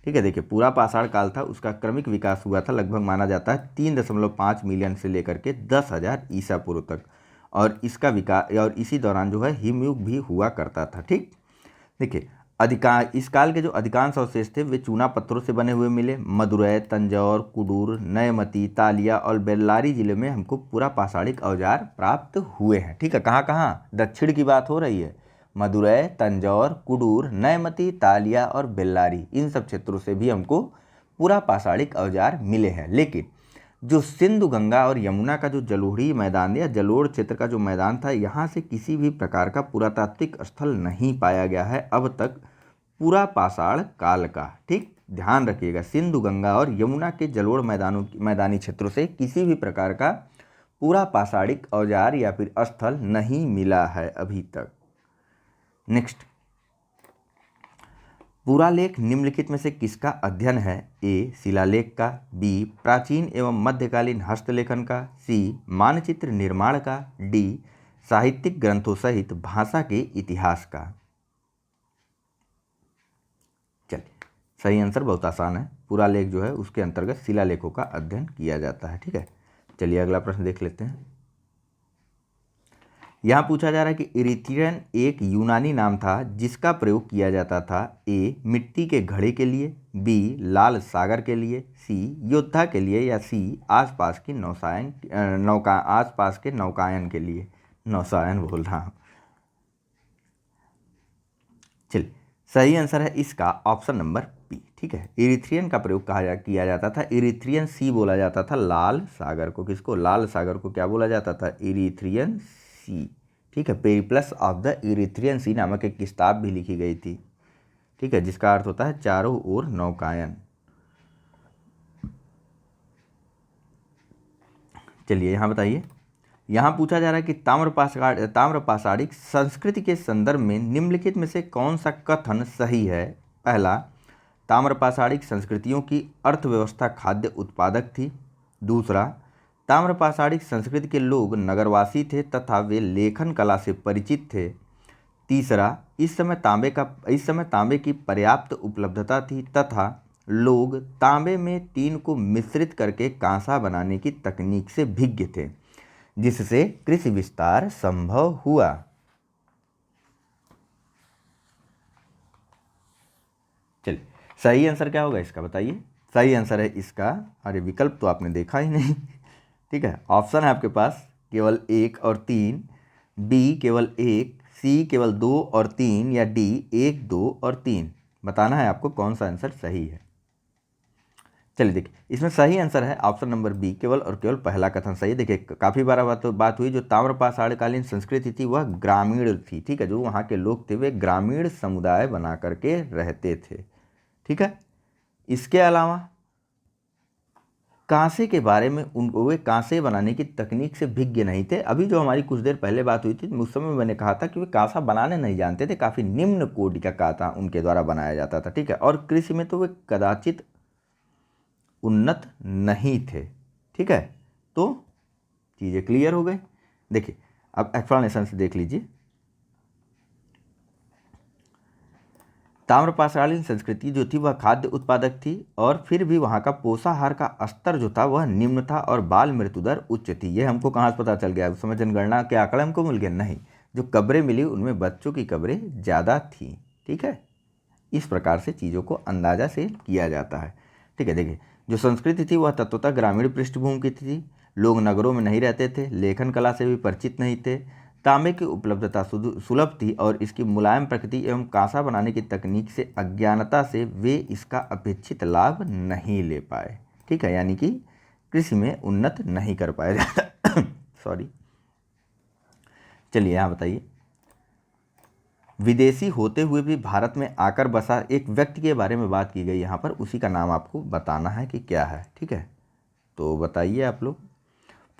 A: ठीक है। देखिए, पूरा पाषाण काल था, उसका क्रमिक विकास हुआ था, लगभग माना जाता है 3.5 मिलियन से लेकर के 10,000 ईसा पूर्व तक, और इसका विकास, और इसी दौरान जो है हिमयुग भी हुआ करता था। ठीक। देखिए, इस काल के जो अधिकांश अवशेष थे वे चूना पत्थरों से बने हुए मिले। मदुरै, तंजौर, कुडूर, नयमती, तालिया और बेल्लारी जिले में हमको पूरा पाषाणिक औजार प्राप्त हुए हैं। ठीक है। कहाँ कहाँ? दक्षिण की बात हो रही है। मदुरै, तंजौर, कुडूर, नयमती, तालिया और बेल्लारी, इन सब क्षेत्रों से भी हमको पूरा पाषाणिक औजार मिले हैं। लेकिन जो सिंधु गंगा और यमुना का जो जलोढ़ी मैदान या जलोढ़ क्षेत्र का जो मैदान था, यहाँ से किसी भी प्रकार का पुरातात्विक स्थल नहीं पाया गया है अब तक पूरा पाषाण काल का। ठीक, ध्यान रखिएगा, सिंधु गंगा और यमुना के जलोढ़ मैदानी क्षेत्रों से किसी भी प्रकार का पूरा पाषाणिक औजार या फिर स्थल नहीं मिला है अभी तक। नेक्स्ट, पुरालेख निम्नलिखित में से किसका अध्ययन है? ए, शिलालेख का, बी, प्राचीन एवं मध्यकालीन हस्तलेखन का, सी, मानचित्र निर्माण का, डी, साहित्यिक ग्रंथों सहित भाषा के इतिहास का। चलिए, सही आंसर बहुत आसान है, पुरालेख जो है उसके अंतर्गत शिलालेखों का अध्ययन किया जाता है। ठीक है। चलिए अगला प्रश्न देख लेते हैं। यहाँ पूछा जा रहा है कि इरिथ्रियन एक यूनानी नाम था जिसका प्रयोग किया जाता था। ए, मिट्टी के घड़े के लिए, बी, लाल सागर के लिए, सी, योद्धा के लिए, या सी, आसपास के नौकायन के लिए। नौसायन बोल रहा हूँ। चलिए, सही आंसर है इसका ऑप्शन नंबर बी। ठीक है। इरिथ्रियन का प्रयोग किया जाता था, इरिथ्रियन सी बोला जाता था लाल सागर को। किसको? लाल सागर को क्या बोला जाता था? इरिथ्रियन सी। ठीक है। पेरिप्लस ऑफ द इरिथ्रियन सी नामक एक किताब भी लिखी गई थी। ठीक है, जिसका अर्थ होता है चारों ओर नौकायन। चलिए यहाँ बताइए, यहाँ पूछा जा रहा है कि ताम्र पाषाणिक संस्कृति के संदर्भ में निम्नलिखित में से कौन सा कथन सही है? पहला, ताम्र पाषाणिक संस्कृतियों की अर्थव्यवस्था खाद्य उत्पादक थी। दूसरा, ताम्र पाषाणिक संस्कृति के लोग नगरवासी थे तथा वे लेखन कला से परिचित थे। तीसरा, इस समय तांबे की पर्याप्त उपलब्धता थी तथा लोग तांबे में टीन को मिश्रित करके कांसा बनाने की तकनीक से भिज्ञ थे, जिससे कृषि विस्तार संभव हुआ। चलिए, सही आंसर क्या होगा इसका बताइए? सही आंसर है इसका, अरे विकल्प तो आपने देखा ही नहीं। ठीक है, ऑप्शन है आपके पास केवल 1 और 3, बी केवल 1, सी केवल 2 और 3 या डी 1, 2 और 3? बताना है आपको कौन सा आंसर सही है। चलिए देखिए, इसमें सही आंसर है ऑप्शन नंबर बी, केवल और केवल पहला कथन सही। देखिए काफ़ी बार बात हुई, जो ताम्रपाषाणकालीन संस्कृति थी वह ग्रामीण थी, ठीक है। जो वहाँ के लोग थे वे ग्रामीण समुदाय बना करके रहते थे, ठीक है। इसके अलावा कांसे के बारे में वे कांसे बनाने की तकनीक से भिज्ञ नहीं थे। अभी जो हमारी कुछ देर पहले बात हुई थी उस समय मैंने कहा था कि वे कांसा बनाने नहीं जानते थे, काफ़ी निम्न कोटि का कांसा उनके द्वारा बनाया जाता था, ठीक है। और कृषि में तो वे कदाचित उन्नत नहीं थे, ठीक है। तो चीज़ें क्लियर हो गई। देखिए अब एक्सप्लेनेशन से देख लीजिए। ताम्रपाषाणीन संस्कृति जो थी वह खाद्य उत्पादक थी और फिर भी वहाँ का पोषाहार का स्तर जो था वह निम्न था और बाल मृत्यु दर उच्च थी। ये हमको कहाँ से पता चल गया? उस समय जनगणना के आंकड़े हमको मिल गए? नहीं, जो कब्रें मिली उनमें बच्चों की कब्रें ज़्यादा थी, ठीक है। इस प्रकार से चीज़ों को अंदाजा से किया जाता है, ठीक है। देखिए जो संस्कृति थी वह तत्वतः ग्रामीण पृष्ठभूमि की थी। लोग नगरों में नहीं रहते थे, लेखन कला से भी परिचित नहीं थे। तांबे की उपलब्धता सुलभ थी और इसकी मुलायम प्रकृति एवं कांसा बनाने की तकनीक से अज्ञानता से वे इसका अपेक्षित लाभ नहीं ले पाए, ठीक है। यानी कि कृषि में उन्नत नहीं कर पाया जाता सॉरी। चलिए यहाँ बताइए, विदेशी होते हुए भी भारत में आकर बसा एक व्यक्ति के बारे में बात की गई यहाँ पर, उसी का नाम आपको बताना है कि क्या है, ठीक है। तो बताइए आप लोग।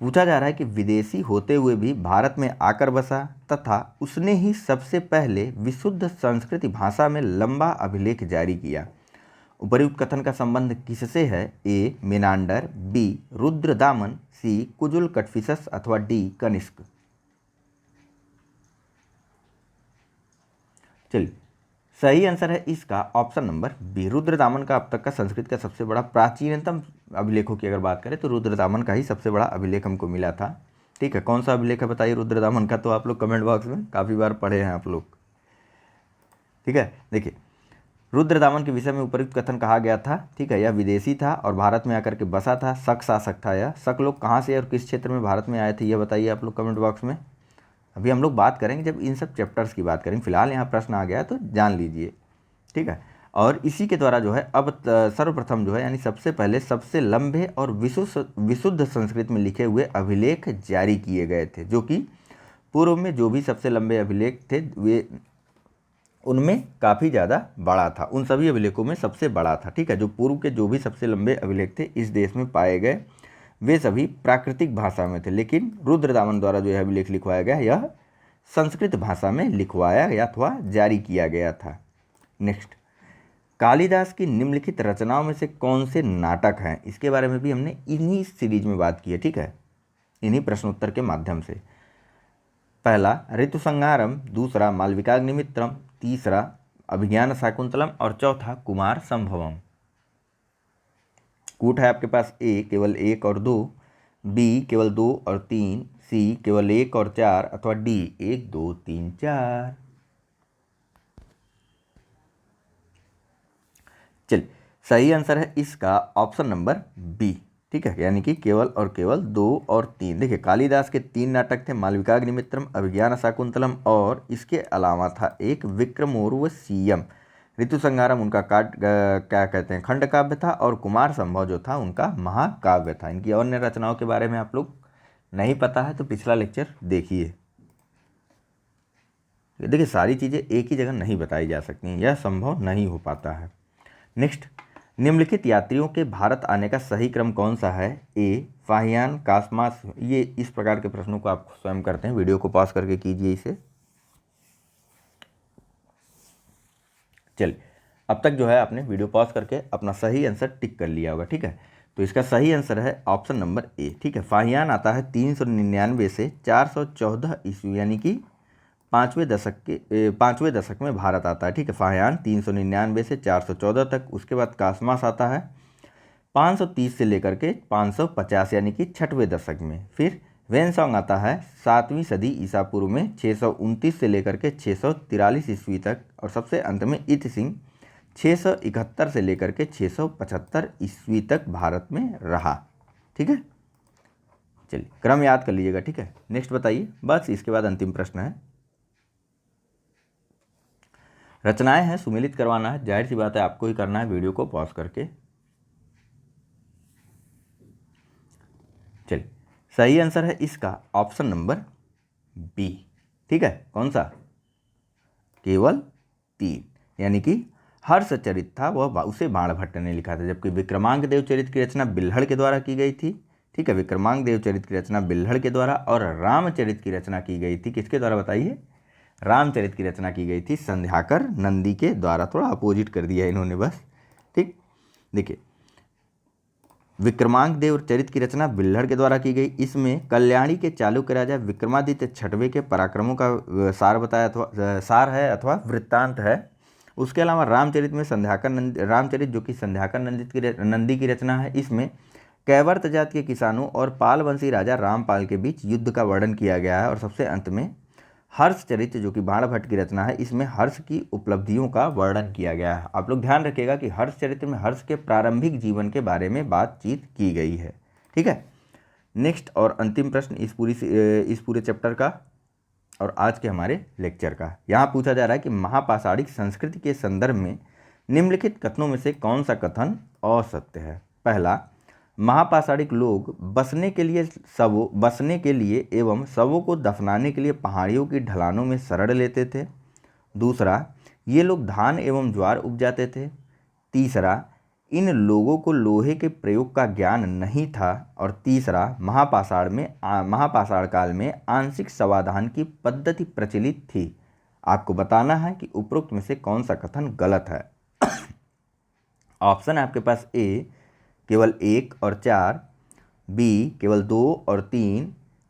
A: पूछा जा रहा है कि विदेशी होते हुए भी भारत में आकर बसा तथा उसने ही सबसे पहले विशुद्ध संस्कृत भाषा में लंबा अभिलेख जारी किया। उपर्युक्त कथन का संबंध किससे है? ए मेनांडर, बी रुद्रदामन, सी कुजुल कटफिसस अथवा डी कनिष्क। चलिए सही आंसर है इसका ऑप्शन नंबर बी, रुद्रदामन का अब तक का संस्कृत का सबसे बड़ा प्राचीनतम अभिलेखों की अगर बात करें तो रुद्रदामन का ही सबसे बड़ा अभिलेख हमको मिला था, ठीक है। कौन सा अभिलेख है बताइए रुद्रदामन का? तो आप लोग कमेंट बॉक्स में काफ़ी बार पढ़े हैं आप लोग, ठीक है। देखिए रुद्रदामन के विषय में उपर्युक्त कथन कहा गया था, ठीक है। यह विदेशी था और भारत में आकर के बसा था, शक शासक था। यह शक लोग कहाँ से और किस क्षेत्र में भारत में आए थे, यह बताइए आप लोग कमेंट बॉक्स में। अभी हम लोग बात करेंगे जब इन सब चैप्टर्स की बात करेंगे, फिलहाल यहाँ प्रश्न आ गया तो जान लीजिए, ठीक है। और इसी के द्वारा जो है अब सर्वप्रथम जो है यानी सबसे पहले सबसे लंबे और विशुद्ध संस्कृत में लिखे हुए अभिलेख जारी किए गए थे, जो कि पूर्व में जो भी सबसे लंबे अभिलेख थे वे उनमें काफ़ी ज़्यादा बड़ा था, उन सभी अभिलेखों में सबसे बड़ा था, ठीक है। जो पूर्व के जो भी सबसे लंबे अभिलेख थे इस देश में पाए गए वे सभी प्राकृतिक भाषा में थे, लेकिन रुद्रदामन द्वारा जो यह अभिलेख लिखवाया गया यह संस्कृत भाषा में लिखवाया या अथवा जारी किया गया था। नेक्स्ट, कालिदास की निम्नलिखित रचनाओं में से कौन से नाटक हैं? इसके बारे में भी हमने इन्हीं सीरीज में बात की है, ठीक है, इन्हीं प्रश्नोत्तर के माध्यम से। पहला ऋतुसंहारम, दूसरा मालविकाग्निमित्रम, तीसरा अभिज्ञान शाकुंतलम और चौथा कुमार संभवम। कूट है आपके पास ए केवल 1 और 2, बी केवल 2 और 3, सी केवल 1 और 4 अथवा डी 1, 2, 3, 4। चलिए सही आंसर है इसका ऑप्शन नंबर बी, ठीक है, यानी कि केवल और केवल 2 और 3। देखिए कालिदास के 3 नाटक थे, मालविकाग्निमित्रम, अभिज्ञान शाकुंतलम और इसके अलावा था एक विक्रमोर्वशीयम। ऋतुसंहारम उनका क्या कहते हैं खंड काव्य था और कुमार संभव जो था उनका महाकाव्य था। इनकी अन्य रचनाओं के बारे में आप लोग नहीं पता है तो पिछला लेक्चर देखिए। देखिए सारी चीज़ें एक ही जगह नहीं बताई जा सकती, यह संभव नहीं हो पाता है। नेक्स्ट, निम्नलिखित यात्रियों के भारत आने का सही क्रम कौन सा है? ए फाहियान, कासमास। ये इस प्रकार के प्रश्नों को आप स्वयं करते हैं, वीडियो को पॉज करके कीजिए इसे। चलिए अब तक जो है आपने वीडियो पॉज करके अपना सही आंसर टिक कर लिया होगा, ठीक है। तो इसका सही आंसर है ऑप्शन नंबर ए, ठीक है। फाहियान आता है 399 से 414 ईस्वी, यानी कि पाँचवें दशक में भारत आता है, ठीक है। फाहियान 399 से 414 तक। उसके बाद कासमास आता है 530 से लेकर के 550 यानी कि 6वें दशक में। फिर वेनसोंग आता है 7वीं सदी ईसा पूर्व में 629 से लेकर के 643 ईस्वी तक। और सबसे अंत में इत सिंह 671 से लेकर के 675 ईस्वी तक भारत में रहा, ठीक है। चलिए क्रम याद कर लीजिएगा, ठीक है। नेक्स्ट बताइए, बस इसके बाद अंतिम प्रश्न है। रचनाएं हैं, सुमेलित करवाना है, जाहिर सी बात है आपको ही करना है वीडियो को पॉज करके। चलिए सही आंसर है इसका ऑप्शन नंबर बी, ठीक है। कौन सा? केवल 3, यानी कि हर्ष चरित था वह उसे बाणभट्ट ने लिखा था, जबकि विक्रमांक देव चरित की रचना बिल्हड़ के द्वारा की गई थी, ठीक है। विक्रमांक देव चरित की रचना बिल्हड़ के द्वारा, और रामचरित की रचना की गई थी किसके द्वारा बताइए? रामचरित की रचना की गई थी संध्याकर नंदी के द्वारा। थोड़ा अपोजिट कर दिया इन्होंने बस, ठीक। देखिए विक्रमांक देव चरित की रचना बिल्हड़ के द्वारा की गई, इसमें कल्याणी के चालुक्य राजा विक्रमादित्य छठवें के पराक्रमों का सार बताया अथवा सार है अथवा वृत्तांत है। उसके अलावा रामचरित में रामचरित जो कि संध्याकर नंदी की रचना है, इसमें कैवर्त जात के किसानों और पालवंशी राजा रामपाल के बीच युद्ध का वर्णन किया गया है। और सबसे अंत में हर्षचरित जो कि बाणभट्ट की रचना है, इसमें हर्ष की उपलब्धियों का वर्णन किया गया है। आप लोग ध्यान रखिएगा कि हर्षचरित्र में हर्ष के प्रारंभिक जीवन के बारे में बातचीत की गई है, ठीक है। नेक्स्ट और अंतिम प्रश्न इस पूरे चैप्टर का और आज के हमारे लेक्चर का। यहाँ पूछा जा रहा है कि महापाषाणिक संस्कृति के संदर्भ में निम्नलिखित कथनों में से कौन सा कथन असत्य है? पहला, महापाषाणिक लोग बसने के लिए एवं शवों को दफनाने के लिए पहाड़ियों की ढलानों में शरण लेते थे। दूसरा, ये लोग धान एवं ज्वार उपजाते थे। तीसरा, इन लोगों को लोहे के प्रयोग का ज्ञान नहीं था। और तीसरा, महापाषाण काल में आंशिक समाधान की पद्धति प्रचलित थी। आपको बताना है कि उपरोक्त में से कौन सा कथन गलत है। ऑप्शन है आपके पास ए केवल 1 और 4, बी केवल 2 और 3,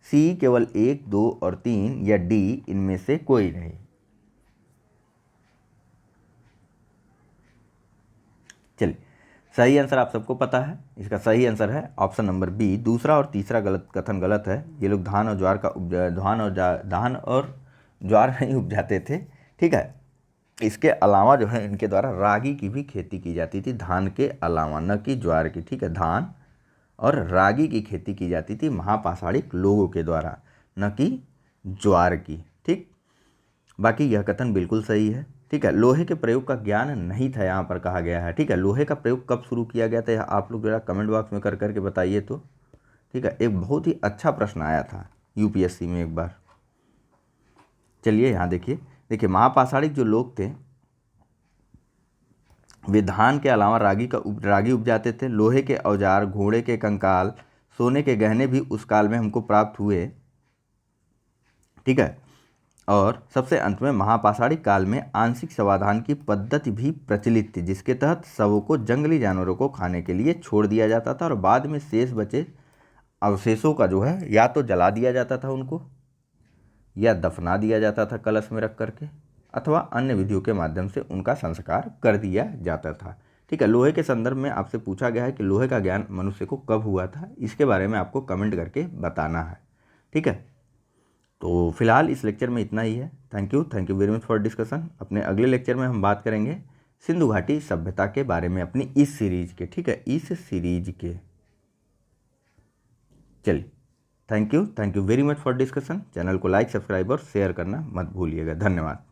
A: सी केवल 1, 2 और 3, या डी इनमें से कोई नहीं। चलिए सही आंसर आप सबको पता है, इसका सही आंसर है ऑप्शन नंबर बी। दूसरा और तीसरा कथन गलत है। ये लोग धान और ज्वार नहीं उपजाते थे, ठीक है। इसके अलावा जो है इनके द्वारा रागी की भी खेती की जाती थी, धान के अलावा, न कि ज्वार की, ठीक है। धान और रागी की खेती की जाती थी महापाषाणिक लोगों के द्वारा, न कि ज्वार की, ठीक। बाकी यह कथन बिल्कुल सही है, ठीक है। लोहे के प्रयोग का ज्ञान नहीं था यहाँ पर कहा गया है, ठीक है। लोहे का प्रयोग कब शुरू किया गया था आप लोग जरा कमेंट बॉक्स में कर करके बताइए तो, ठीक है। एक बहुत ही अच्छा प्रश्न आया था यूपीएससी में एक बार। चलिए यहाँ देखिए महापाषाणिक जो लोग थे वे धान के अलावा रागी उपजाते थे। लोहे के औजार, घोड़े के कंकाल, सोने के गहने भी उस काल में हमको प्राप्त हुए, ठीक है। और सबसे अंत में महापाषाणिक काल में आंशिक समाधान की पद्धति भी प्रचलित थी, जिसके तहत शवों को जंगली जानवरों को खाने के लिए छोड़ दिया जाता था और बाद में शेष बचे अवशेषों का जो है या तो जला दिया जाता था उनको, या दफना दिया जाता था कलश में रख करके, अथवा अन्य विधियों के माध्यम से उनका संस्कार कर दिया जाता था, ठीक है। लोहे के संदर्भ में आपसे पूछा गया है कि लोहे का ज्ञान मनुष्य को कब हुआ था, इसके बारे में आपको कमेंट करके बताना है, ठीक है। तो फिलहाल इस लेक्चर में इतना ही है। Thank you very much for discussion. अपने अगले लेक्चर में हम बात करेंगे सिंधु घाटी सभ्यता के बारे में अपनी इस सीरीज के, ठीक है, इस सीरीज के। चलिए thank you very much for discussion. Channel को लाइक, सब्सक्राइब और शेयर करना मत भूलिएगा। धन्यवाद।